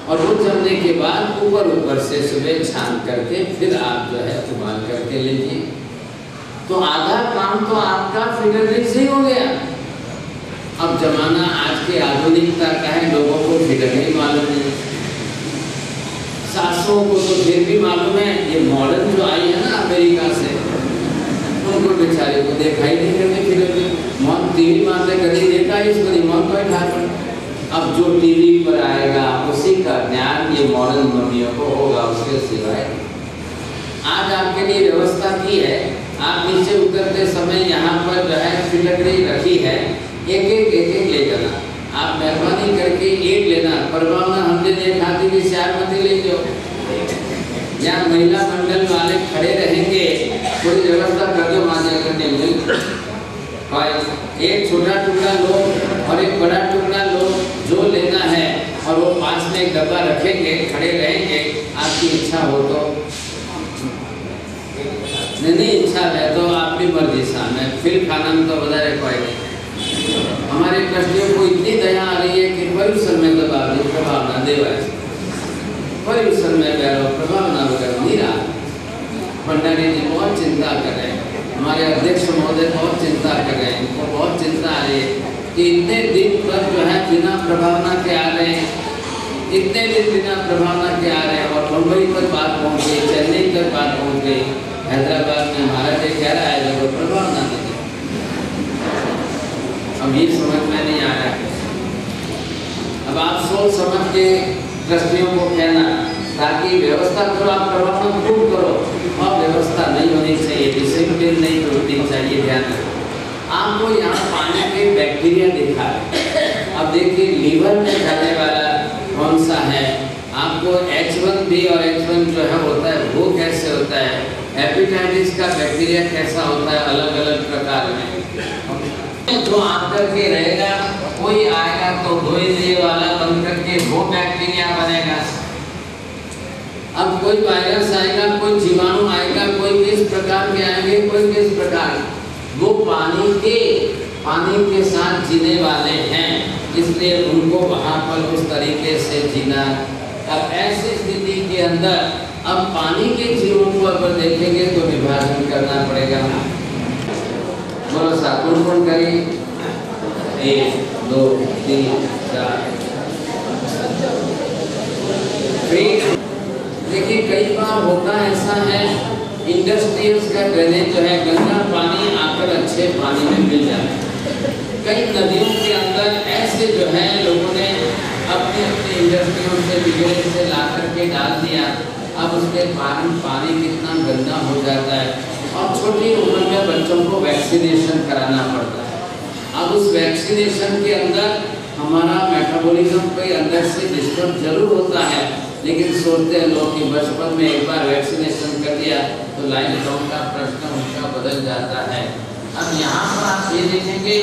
और वो जमने के बाद ऊपर से सुबह छान करके फिर आप जो है उबाल करके लीजिए। तो आधा काम तो आपका फिटकरी से ही हो गया। अब जमाना आज के आधुनिकता का है, लोगों को फिटकरी मालूम नहीं, सासुओं को तो फिर भी मालूम है। ये मॉडर्न जो आई है ना अमेरिका से, उनको बेचारे को देखा ही नहीं करते फिटकरी। मौत टीवी मारते कभी देखा ही इसको नहीं, मौत पर ठाकुर। अब जो टीवी पर आएगा उसी का ज्ञान ये मॉडर्न मम्मियों को होगा, उसके सिवाय। आज आपके लिए व्यवस्था की है, आप नीचे उतरते समय यहाँ पर जो है फिटकरी रखी है, एक एक ले जाना। आप मेहरबानी करके एक लेना, परवाना हमने या महिला मंडल वाले खड़े रहेंगे, कोई व्यवस्था कर दो मांझा करने में, और एक छोटा टुकड़ा लो और एक बड़ा टुकड़ा लो, जो लेना है, और वो पास में एक डब्बा रखेंगे, खड़े रहेंगे, आपकी इच्छा हो तो, नहीं इच्छा है तो आपकी मर्जी सामने, फिर खाना में तो बता रहे पाएंगे। हमारे ट्रस्टियों को इतनी दया आ रही है कि परिसर में दबा दे, प्रभाव ना दे, परिसर में बैठो, प्रभाव ना कर नहीं रहा। भंडारी जी बहुत चिंता कर रहे हैं, हमारे अध्यक्ष महोदय बहुत चिंता कर रहे हैं, उनको बहुत चिंता आ रही है कि इतने दिन तक जो है बिना प्रभावना के आ रहे हैं, इतने दिन बिना प्रभावना के आ रहे हैं, और मुंबई तक बात पहुँच गई, चेन्नई तक बात पहुँच गई, हैदराबाद में महाराज ये कह रहा है जब प्रभावना नहीं, अब ये समझ में नहीं आ रहा है। अब आप सोच समझ के ट्रस्टियों को कहना, ताकि व्यवस्था करो, आप प्रभावना खूब करो, और व्यवस्था नहीं होनी चाहिए, डिसिप्लिन नहीं होनी चाहिए। ध्यान रखो। आपको यहाँ पानी में बैक्टीरिया दिखा है, अब देखिए लीवर में जाने वाला कौन सा है, आपको H1B और H1 जो है होता है वो कैसे होता है, हेपेटाइटिस का बैक्टीरिया कैसा होता है, अलग अलग प्रकार में। जो आकर के रहेगा, कोई आएगा तो धोए वाला बन करके वो बैक्टीरिया बनेगा। अब कोई वायरस आएगा, कोई जीवाणु आएगा, कोई किस प्रकार के आएंगे, कोई किस प्रकार, वो पानी के साथ जीने वाले हैं, इसलिए उनको वहाँ पर उस तरीके से जीना। अब ऐसी स्थिति के अंदर अब पानी के जीवों को अगर देखेंगे तो विभाजन करना पड़ेगा। बोलो साथ कौन करें, 1 2 3 4। देखिए कई बार होता ऐसा है, इंडस्ट्रियल्स का ड्रेनेज जो है, गंदा पानी आकर अच्छे पानी में मिल जाता है। कई नदियों के अंदर ऐसे जो है लोगों ने अपने इंडस्ट्रियों से बिगड़े से ला करके डाल दिया, अब उसके कारण पानी कितना गंदा हो जाता है, और छोटी उम्र में बच्चों को वैक्सीनेशन कराना पड़ता है। अब उस वैक्सीनेशन के अंदर हमारा मेटाबॉलिज्म के अंदर से डिस्टर्ब जरूर होता है, लेकिन सोचते हैं लोग कि बचपन में एक बार वैक्सीनेशन कर दिया तो लाइफ लॉन्ग का प्रश्न उनका बदल जाता है। अब यहाँ पर आप ये देखेंगे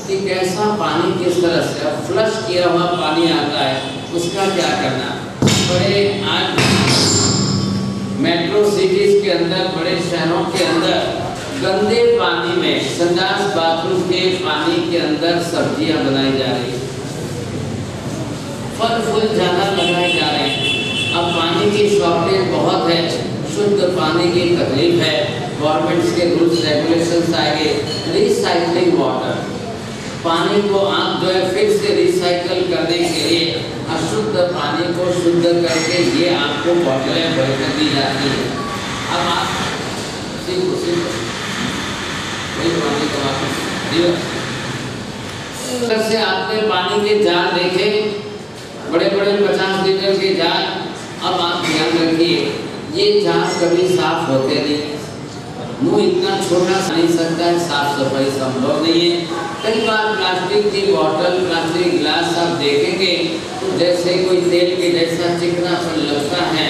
कि कैसा पानी किस तरह से अब फ्लश किया हुआ पानी आता है, उसका क्या करना। बड़े आज मेट्रो सिटीज के अंदर, बड़े शहरों के अंदर गंदे पानी में, संडास बाथरूम के पानी के अंदर सब्जियां बनाई जा रही है, फल फूल ज्यादा लगाए जा रहे हैं। अब पानी की शॉर्टेज बहुत है, शुद्ध पानी की तकलीफ है, गवर्नमेंट्स के रूल्स रेगुलेशंस आएंगे। रिसाइकलिंग वाटर, पानी को आप जो है फिर से रिसाइकल करने के लिए अशुद्ध पानी को शुद्ध करके ये आपको बोतलें भर कर दी जाती है। अब आप से आपने पानी के जार देखे, बड़े बड़े 50 लीटर के जार। अब आप ध्यान रखिए, ये जार कभी साफ होते नहीं, मुंह इतना छोटा नहीं सकता है, साफ सफाई संभव नहीं है। कई बार प्लास्टिक की बोतल, प्लास्टिक गिलास आप देखेंगे तो जैसे कोई तेल के जैसा चिकनापन लगता है,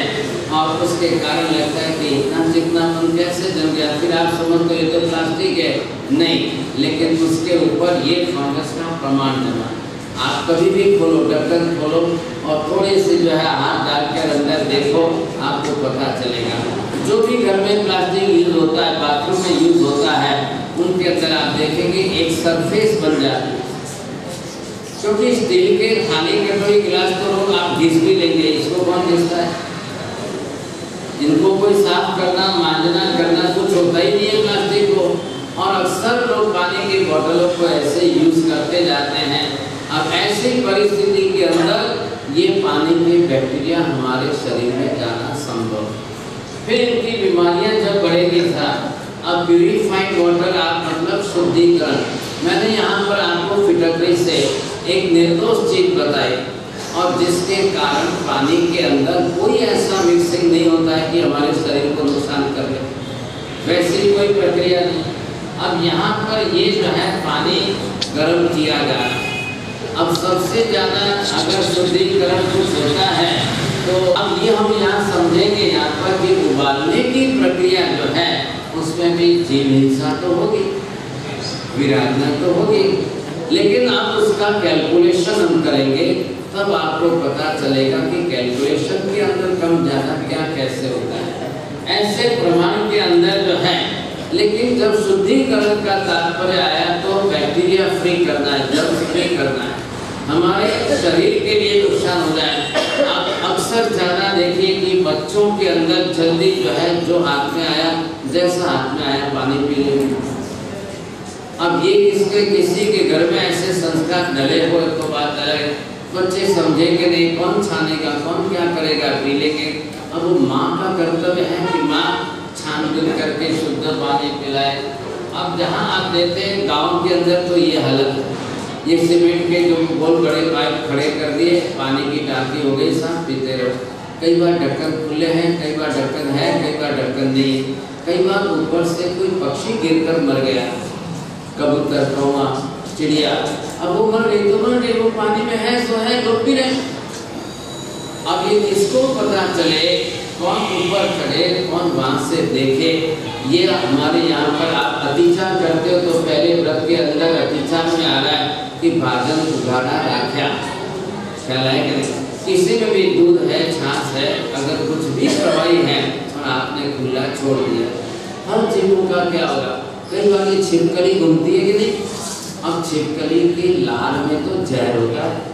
और उसके कारण लगता है कि इतना चिकनापन कैसे जम गया, फिर आप समझते ये तो प्लास्टिक है, नहीं, लेकिन उसके ऊपर ये फंगस का प्रमाण जमा। आप कभी भी खोलो, ढक्कन खोलो और थोड़े से जो है हाथ डालकर अंदर देखो, आपको पता चलेगा। जो भी घर में प्लास्टिक यूज होता है, बाथरूम में यूज होता है, उनके अंदर आप देखेंगे एक सरफेस बन जाती है। क्योंकि स्टील के खाने के कोई गिलास तो लोग आप घिस भी लेंगे, इसको कौन घिसता है, इनको कोई साफ करना, मांजना करना कुछ होता ही नहीं है प्लास्टिक को, और अक्सर लोग पानी की बोतलों को ऐसे यूज करते जाते हैं। अब ऐसी परिस्थिति के अंदर ये पानी के बैक्टीरिया हमारे शरीर में जाना संभव, फिर इनकी बीमारियां जब बढ़ेगी था। अब प्यूरिफाइड वाटर आप मतलब शुद्धिकरण, मैंने यहाँ पर आपको फिटकरी से एक निर्दोष चीज बताई, और जिसके कारण पानी के अंदर कोई ऐसा मिक्सिंग नहीं होता है कि हमारे शरीर को नुकसान कर ले, वैसी कोई प्रक्रिया नहीं। अब यहाँ पर ये जो है पानी गर्म किया जा रहा है। अब सबसे ज़्यादा अगर शुद्धिकरण कुछ होता है तो अब ये हम यहाँ समझेंगे यहाँ पर कि उबालने की प्रक्रिया जो है उसमें भी जीव हिंसा तो होगी, विराधना तो होगी, लेकिन अब उसका कैलकुलेशन हम करेंगे तब आपको पता चलेगा कि कैलकुलेशन के अंदर कम ज़्यादा क्या कैसे होता है, ऐसे प्रमाण के अंदर जो है। लेकिन जब शुद्धिकरण का तात्पर्य आया तो बैक्टीरिया फ्री करना है, जर्म फ्री करना है, हमारे शरीर के लिए नुकसान हो जाए। अब अक्सर ज़्यादा देखिए कि बच्चों के अंदर जल्दी जो है जो हाथ में आया जैसा हाथ में आया पानी पी लेंगे। अब ये किसी के घर में ऐसे संस्कार डले हुए तो बात अलग, बच्चे समझेंगे नहीं, कौन छानेगा, कौन क्या करेगा, पी लेंगे। अब वो माँ का कर्तव्य है कि माँ छानबीन करके शुद्ध पानी पिलाए। अब जहाँ आप देते हैं गांव के अंदर तो ये हालत है, ये सीमेंट के जो बहुत बड़े पाइप खड़े कर दिए, पानी की टाँकी हो गई, साफ पीते रहो। कई बार ढक्कन खुले हैं, कई बार ढक्कन है, कई बार ढक्कन नहीं है, कई बार ऊपर से कोई पक्षी गिरकर मर गया, कबूतर, कौवा, चिड़िया, अब वो मर गई तो मर गई, वो पानी में है सो है, लोग पी रहे। अब ये किसको पता चले, कौन ऊपर चढ़े, कौन वहां से देखे। ये हमारे यहाँ पर आप अतिचा करते हो तो पहले व्रत के अंदर अतिचा में आ रहा है कि भाजन उगाड़ा राख्या, ख्याल है कि नहीं? किसी में भी दूध है, छाछ है, अगर कुछ भी प्रवाही है और आपने खुला छोड़ दिया, हर जीवों का क्या होगा। कई बार ये छिपकली घूमती है कि नहीं, अब छिपकली की लार में तो जहर होता है,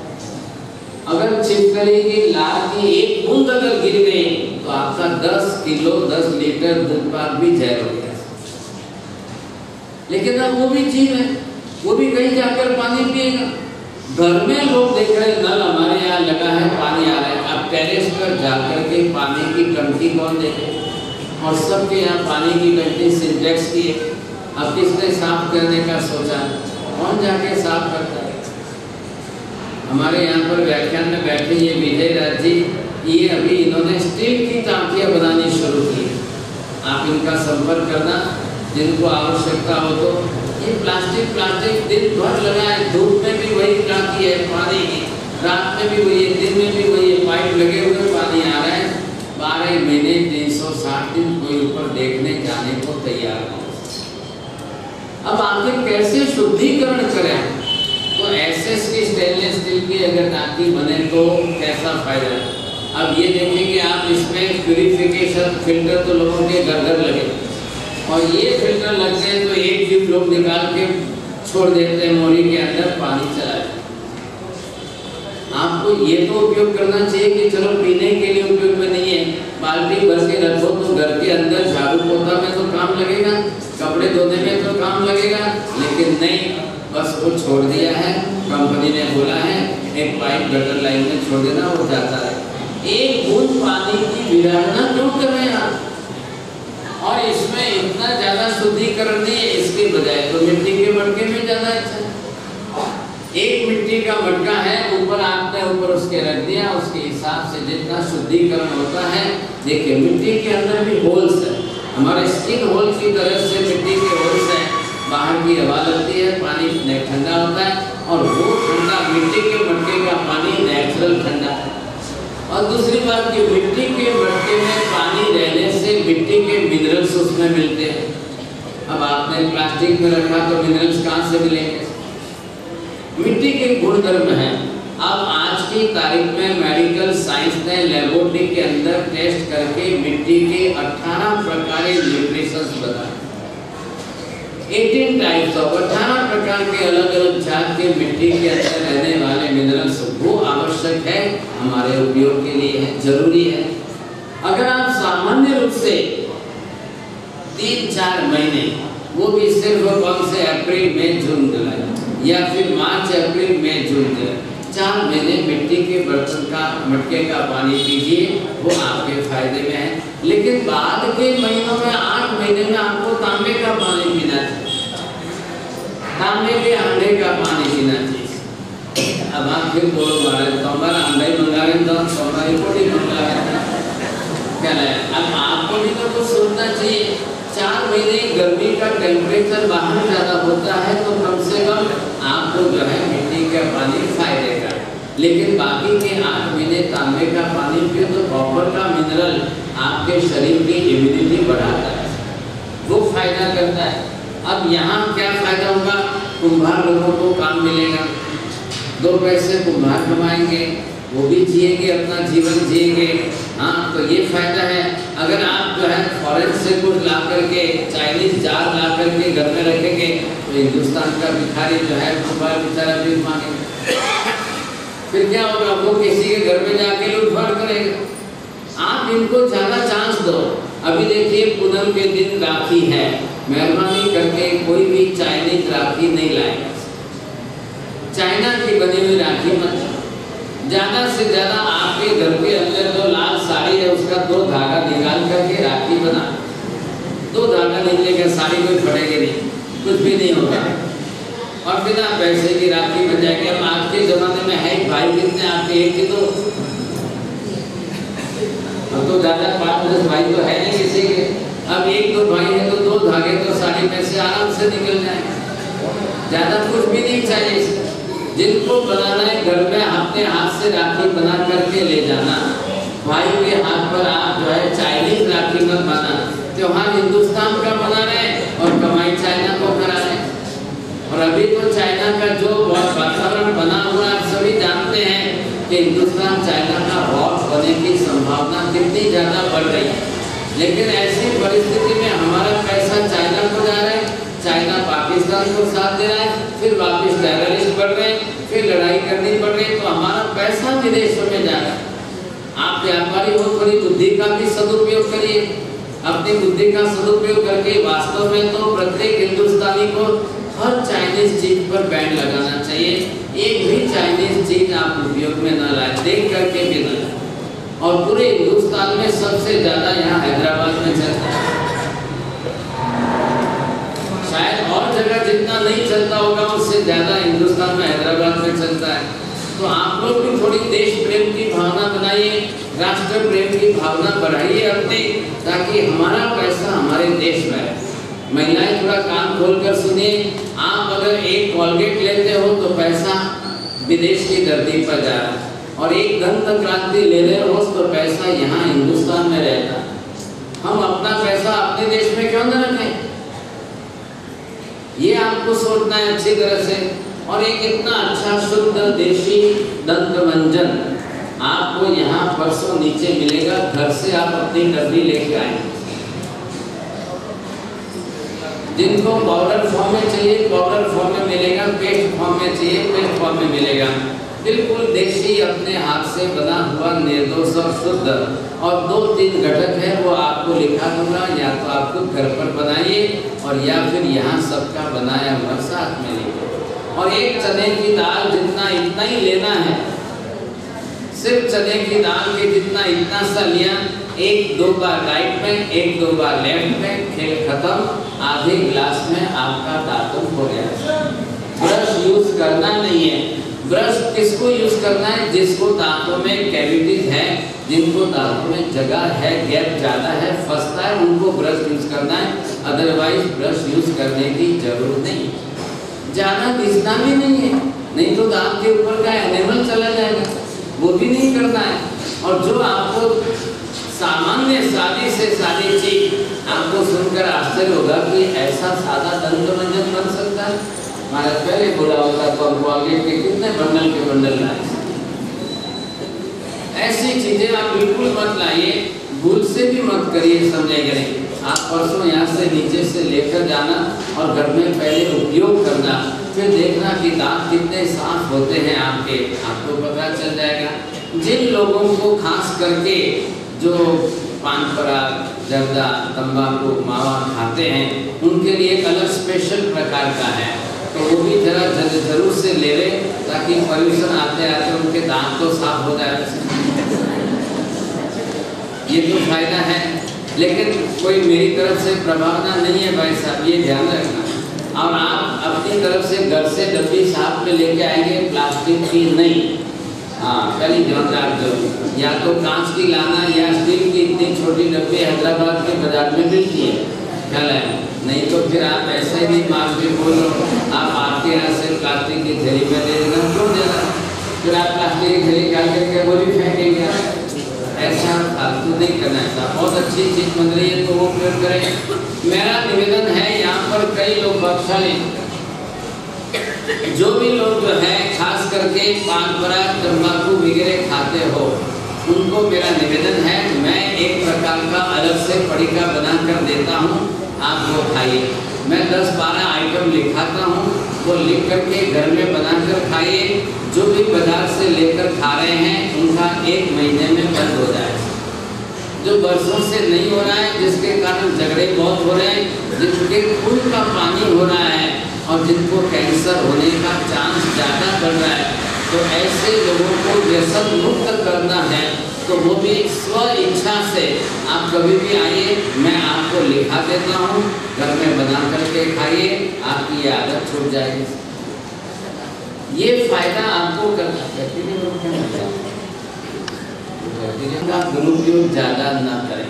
अगर छिपकली की लार की एक बूंद अगर गिर गई तो आपका 10 किलो 10 लीटर दूध पाक भी जहर हो गया। लेकिन अब वो भी जीव है, वो भी कहीं जाकर पानी पिएगा। घर में लोग देख रहे हैं नल हमारे यहाँ लगा है, पानी आ रहा है, अब टेरेस पर जाकर के पानी की टंकी कौन देखे, और सबके यहाँ पानी की टंकी सिंटेक्स की है। अब किसने साफ करने का सोचा, कौन जाके साफ करता है। हमारे यहाँ पर व्याख्यान में बैठे ये विजय राज जी, ये अभी इन्होंने स्टील की टांकियाँ बनानी शुरू की, आप इनका संपर्क करना जिनको आवश्यकता हो तो। ये प्लास्टिक दिन भर लगा है, धूप में भी वही टांकी है पानी की, रात में भी वही है, दिन में भी वही है, पाइप लगे हुए पानी आ रहा है। 12 महीने 360 दिन कोई ऊपर देखने जाने को तैयार नहीं। अब आखिर कैसे शुद्धिकरण करें, तो एसएस की स्टेनलेस स्टील की अगर टांकी बने तो कैसा फायदा है। अब ये देखेंगे आप, इसमें प्यूरिफिकेशन फिल्टर तो लोगों के घर घर लगे, और ये फिल्टर लगते हैं तो एक भी लोग निकाल के छोड़ देते हैं मोरी के अंदर, पानी चला जाए। आपको ये तो उपयोग करना चाहिए कि चलो पीने के लिए उपयोग में नहीं है, बाल्टी भर के रखो तो घर के अंदर झाड़ू पोछा में तो काम लगेगा, कपड़े धोने में तो काम लगेगा, लेकिन नहीं, बस वो छोड़ दिया है, कंपनी ने बोला है एक पाइप गटर लाइन में छोड़ देना, वो जाता है। एक बूंद पानी की विराधना क्यों कर रहे हैं आप, और इसमें इतना ज्यादा शुद्धिकरण नहीं है, इसके बजाय तो मिट्टी के मटके में ज्यादा अच्छा है। एक मिट्टी का मटका है, ऊपर आपने ऊपर उसके रख दिया, उसके हिसाब से जितना शुद्धिकरण होता है। देखिए मिट्टी के अंदर भी होल्स है, हमारे स्किन होल की तरह से मिट्टी के होल्स है, बाहर की हवा लगती है, पानी ठंडा होता है, और वो ठंडा मिट्टी के मटके का पानी नेचुरल ठंडा है। और दूसरी बात कि मिट्टी के मटके में पानी रहने से मिट्टी के मिनरल्स उसमें मिलते हैं। अब आपने प्लास्टिक में रखा तो मिनरल्स कहाँ से मिलेंगे, मिट्टी के गुणधर्म है। अब आज की तारीख में मेडिकल साइंस ने लेबोरेटरी के अंदर टेस्ट करके मिट्टी के 18 प्रकार न्यूट्रिशंस बताए, 18 टाइप्स ऑफ 18 प्रकार के अलग अलग जात के मिट्टी के अंदर रहने वाले मिनरल्स, वो आवश्यक है, हमारे उपयोग के लिए है, जरूरी है। अगर आप सामान्य रूप से 3-4 महीने, वो भी सिर्फ कौन से अप्रैल मई जून जुलाई, या फिर मार्च अप्रैल मई जून जुलाई, 4 महीने मिट्टी के बर्तन का मटके का पानी पीजिए, वो आपके फायदे में है। लेकिन बाद के महीनों में 8 महीने में आपको तांबे का पानी पीना चाहिए, तांबे के अंडे का पानी पीना चाहिए। अब आप फिर बोलो महाराज तो हमारा अंडा ही मंगा रहे तो हमारी पोटी मंगा रहे, क्या है। अब आपको भी तो कुछ सोचना चाहिए। 4 महीने गर्मी का टेम्परेचर बाहर ज़्यादा होता है तो कम से कम आपको जो है मिट्टी का पानी फायदे का। लेकिन बाकी के 8 महीने तांबे का पानी पियो तो कॉपर का मिनरल आपके शरीर की इम्यूनिटी बढ़ाता है, वो फायदा करता है। अब यहाँ क्या फायदा होगा? कुम्हार लोगों को काम मिलेगा, 2 पैसे कुम्हार कमाएंगे, वो भी जिएंगे, अपना जीवन जिएंगे। हाँ, तो ये फायदा है। अगर आप जो है फॉरेन से कुछ ला करके, चाइनीज जार ला करके घर में रखेंगे तो हिंदुस्तान का भिखारी जो है कुम्हार बेचारा भीख मांगेगा, फिर क्या होगा? वो किसी के घर में जाके लूटपाट करेगा। आप इनको ज़्यादा चांस दो। अभी देखिए पूनम के दिन राखी है, मेहरबानी करके कोई भी चाइनीज राखी नहीं लाएगा, चाइना की बनी हुई राखी मत। ज़्यादा से ज़्यादा आपके घर के अंदर जो लाल साड़ी है उसका 2 धागा निकाल करके राखी बना, 2 धागा निकलेगा, साड़ी कोई फटेगी नहीं, कुछ भी नहीं होगा और बिना पैसे की राखी बन जाएगी। अब आज के ज़माने में है भाई कितने आपके? एक ही तो, अब तो ज़्यादा 5-10 भाई तो है नहीं किसी के। अब 1-2 भाई है तो 2 धागे तो साड़ी में से आराम से निकल जाएंगे, ज़्यादा कुछ भी नहीं चाहिए। जिनको बनाना है घर में अपने हाथ से राखी बना करके ले जाना, भाई के हाथ पर आप जो है चाइनीज राखी मत बना। त्योहार हिंदुस्तान का बना रहे और कमाई चाइना को करा रहे। और अभी तो चाइना का जो वातावरण बना हुआ आप सभी जानते हैं कि हिंदुस्तान चाइना का वॉर होने की संभावना कितनी ज़्यादा बढ़ रही है। लेकिन ऐसी परिस्थिति में हमारा पैसा चाइना को जा रहा है, चाइना पाकिस्तान को साथ दे रहा है, फिर वापस टेररिस्ट बढ़ रहे हैं, फिर लड़ाई करनी पड़ रही है, तो हमारा पैसा विदेशों में जा रहा है। आप व्यापारी हो, थोड़ी बुद्धि का भी सदुपयोग करिए। अपनी बुद्धि का सदुपयोग करके वास्तव में तो प्रत्येक हिंदुस्तानी को हर चाइनीज चीज पर बैन लगाना चाहिए। एक भी चाइनीज चीज आप उपयोग में न लाए, देख करके भी न लाए। और पूरे हिंदुस्तान में सबसे ज्यादा यहाँ हैदराबाद में चलता है, शायद और जगह जितना नहीं चलता होगा उससे ज्यादा हिंदुस्तान में हैदराबाद में चलता है। तो आप लोग भी थोड़ी देश प्रेम की भावना बनाइए, राष्ट्र प्रेम की भावना बढ़ाइए अपनी, ताकि हमारा पैसा हमारे देश में रहे। महिलाएं थोड़ा कान खोल कर सुनिए, आप अगर एक कॉलगेट लेते हो तो पैसा विदेश की धरती पर जा रहा है, और एक दंत क्रांति ले रहे हो तो पैसा यहाँ हिंदुस्तान में रहता है। हम अपना पैसा अपने देश में क्यों न रखें? ये आपको सोचना है अच्छी तरह से। और एक इतना अच्छा शुद्ध देशी दंत मंजन आपको यहाँ परसों नीचे मिलेगा, घर से आप अपनी डब्बी लेके आएंगे। जिनको पाउडर फॉर्म में चाहिए पाउडर फॉर्म में मिलेगा, पेस्ट फॉर्म में चाहिए पेस्ट फॉर्म में मिलेगा। बिल्कुल देशी अपने हाथ से बना हुआ निर्दोष और शुद्ध। और 2-3 घटक है वो आपको लिखा दूंगा, या तो आप खुद घर पर बनाइए और या फिर यहाँ सबका बनाया हुआ साथ में लीजिए। और एक चने की दाल जितना इतना ही लेना है, सिर्फ चने की दाल के जितना इतना सा लिया, 1-2 बार राइट में 1-2 बार लेफ्ट में, खेल खत्म। आधे गिलास में आपका दातुन हो गया। ब्रश यूज करना नहीं है। ब्रश किसको यूज करना है? जिसको दांतों में कैविटीज है, जिनको दांतों में जगह है, गैप ज़्यादा है, फंसता है, उनको ब्रश यूज करना है। अदरवाइज ब्रश यूज करने की जरूरत नहीं, ज़्यादा घिसना भी नहीं है, नहीं तो दांत के ऊपर का एनिमल चला जाएगा, वो भी नहीं करना है। और जो आपको सामान्य सादी से सादी चीज आपको सुनकर आश्चर्य होगा कि ऐसा सादा दंत मंजन बन सकता है। हमारा पहले बोला होता तो हम कॉलगेट के कितने बंडल के बंडल लाए। ऐसी चीजें आप बिल्कुल मत लाइए, भूल से भी मत करिए, समझेंगे नहीं। आप परसों यहाँ से नीचे से लेकर जाना और घर में पहले उपयोग करना, फिर देखना कि दांत कितने साफ होते हैं आपके, आपको पता चल जाएगा। जिन लोगों को खास करके जो पान पराग, जर्दा, तंबाकू, मावा खाते हैं, उनके लिए एक अलग स्पेशल प्रकार का है, तो वो भी जरा जरूर से ले ले, ताकि पॉल्यूशन आते आते उनके दांत तो साफ हो जाए। ये तो फायदा है, लेकिन कोई मेरी तरफ से प्रभावना नहीं है भाई साहब, ये ध्यान रखना। और आप अपनी तरफ से घर से डब्बी साफ में लेके आएंगे, प्लास्टिक की नहीं। हाँ, पहली ध्यान रख दो, या तो कांच की लाना या स्टील की इतनी छोटी डब्बी हैदराबाद के बाजार में मिलती है, ख्याल है? नहीं तो फिर आप ऐसे भी मास्क भी बोलो, आप आपके यहाँ से प्लास्टिक की थैली में दे देना, क्यों देना? फिर आप प्लास्टिक की थैली निकाल करके वो भी फेंकेंगे। ऐसा फालतू नहीं करना है। बहुत अच्छी चीज बन रही है तो वो प्रयोग करें। मेरा निवेदन है, यहाँ पर कई लोग बख्शाली, जो भी लोग जो है खास करके पान पराग तंबाकू वगैरह खाते हो, उनको मेरा निवेदन है, मैं एक प्रकार का अलग से पड़िका बना कर देता हूँ, आप वो खाइए। मैं 10-12 आइटम लिखाता हूँ, वो लिख करके घर में बनाकर खाइए। जो भी बाजार से लेकर खा रहे हैं उनका 1 महीने में बंद हो जाए। जो वर्षों से नहीं हो रहा है, जिसके कारण झगड़े बहुत हो रहे हैं, जिनके खून का पानी हो रहा है और जिनको कैंसर होने का चांस ज़्यादा बढ़ रहा है, तो ऐसे लोगों को व्यसन मुक्त करना है तो वो भी स्व इच्छा से आप कभी भी आइए, मैं आपको लिखा देता हूँ, घर में बना करके खाइए, आपकी ये आदत छूट जाएगी। ये फायदा आपको करना है। का दुरुपयोग ज़्यादा ना करें।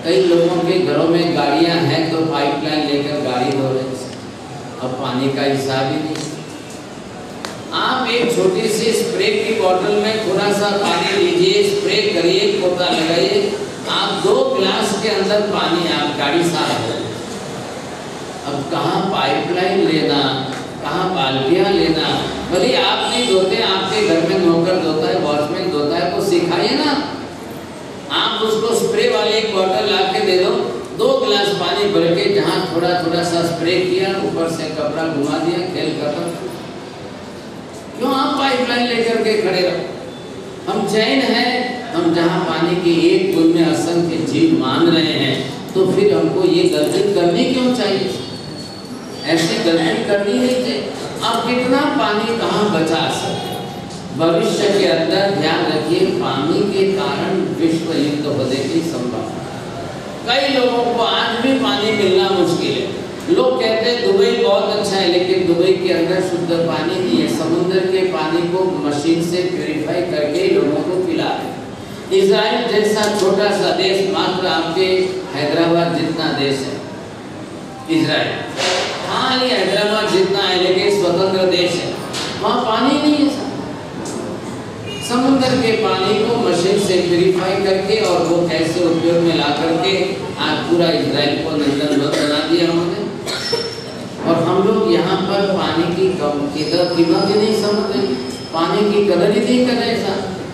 कई लोगों के घरों में गाड़ियाँ हैं तो पाइपलाइन लेकर गाड़ी धो रहे हैं, अब पानी का हिसाब ही नहीं। आप एक छोटी सी स्प्रे की बोतल में थोड़ा सा पानी लीजिए, स्प्रे करिए, पोता लगाइए, आप 2 गिलास के अंदर पानी आप गाड़ी साफ हो। अब कहाँ पाइपलाइन लेना, कहाँ बाल्टियाँ लेना, भले आप नहीं धोते, आपके घर में नौकर धोता है, वॉचमैन धोता है, तो सिखाइए ना। आप उसको स्प्रे वाली एक बोतल ला के दे दो, 2 गिलास पानी भर के, जहाँ थोड़ा थोड़ा सा स्प्रे किया, ऊपर से कपड़ा घुमा दिया, खेल खत्म। क्यों आप पाइपलाइन लेकर के खड़े रहो? हम जैन हैं, हम जहाँ पानी की एक बूंद में असंख्य जीव मान रहे हैं, तो फिर हमको ये गलती करनी क्यों चाहिए? ऐसी गलती करनी नहीं चाहिए। आप कितना पानी कहाँ बचा सकते? भविष्य के अंदर ध्यान रखिए, पानी के कारण विश्व युद्ध होने की संभावना। कई लोगों को आज भी पानी मिलना मुश्किल है। लोग कहते हैं दुबई बहुत अच्छा है, लेकिन दुबई के अंदर शुद्ध पानी नहीं है। समुद्र के पानी को मशीन से प्यूरिफाई करके लोगों को पिला रहे। इजराइल जैसा छोटा सा देश, मात्र आपके हैदराबाद जितना देश है इजराइल, हाँ ये हैदराबाद जितना है, लेकिन स्वतंत्र देश है, वहाँ पानी नहीं है। समुद्र के पानी को मशीन से प्यूरिफाई करके और वो कैसे उपयोग में ला करके आज पूरा इजराइल को नंदनवन बना दिया उन्होंने। और हम लोग यहाँ पर पानी की कीमत ही नहीं समझ रहे, पानी की कदर ही नहीं कर रहे।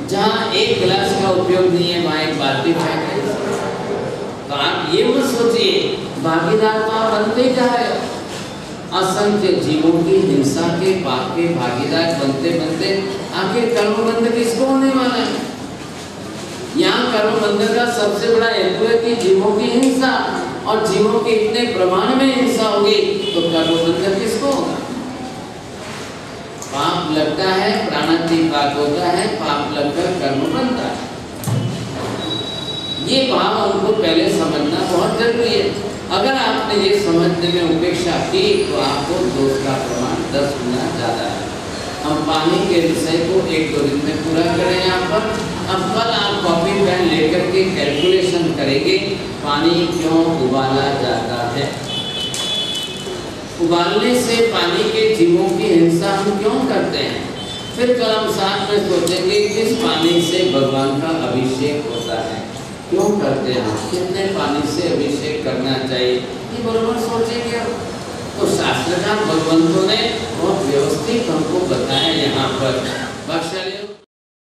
जहाँ 1 गिलास का उपयोग नहीं है, वहाँ 1 बाल्टी फेंक रहे। तो आप ये मत सोचिए, भागीदार तो आप बनते ही जा रहे हो। असंख्य जीवों की हिंसा के पाप के भागीदार बनते बनते आखिर कर्मबंध किसको होने वाला है? यहाँ कर्मबंध का सबसे बड़ा हेतु है कि जीवों की हिंसा, और जीवों के इतने प्रमाण में हिंसा होगी तो कर्मबंध किसको होगा? पाप लगता है प्राणातिपात होता है, पाप लगकर कर्म बनता है। ये भाव हमको पहले समझना बहुत जरूरी है। अगर आपने ये समझने में उपेक्षा की तो आपको दोष का प्रमाण 10 गुना ज़्यादा है। हम पानी के विषय को 1-2 दिन में पूरा करें यहाँ पर। अब कल आप कॉपी पेन लेकर के कैलकुलेशन करेंगे, पानी क्यों उबाला जाता है, उबालने से पानी के जीवों की हिंसा हम क्यों करते हैं। फिर कल हम साथ में सोचेंगे किस पानी से भगवान का अभिषेक होता है, क्यों करते हैं, कितने पानी से अभिषेक करना चाहिए, ये बराबर सोचेंगे। तो शास्त्रकार भगवंतों ने बहुत व्यवस्थित हमको बताया यहाँ पर।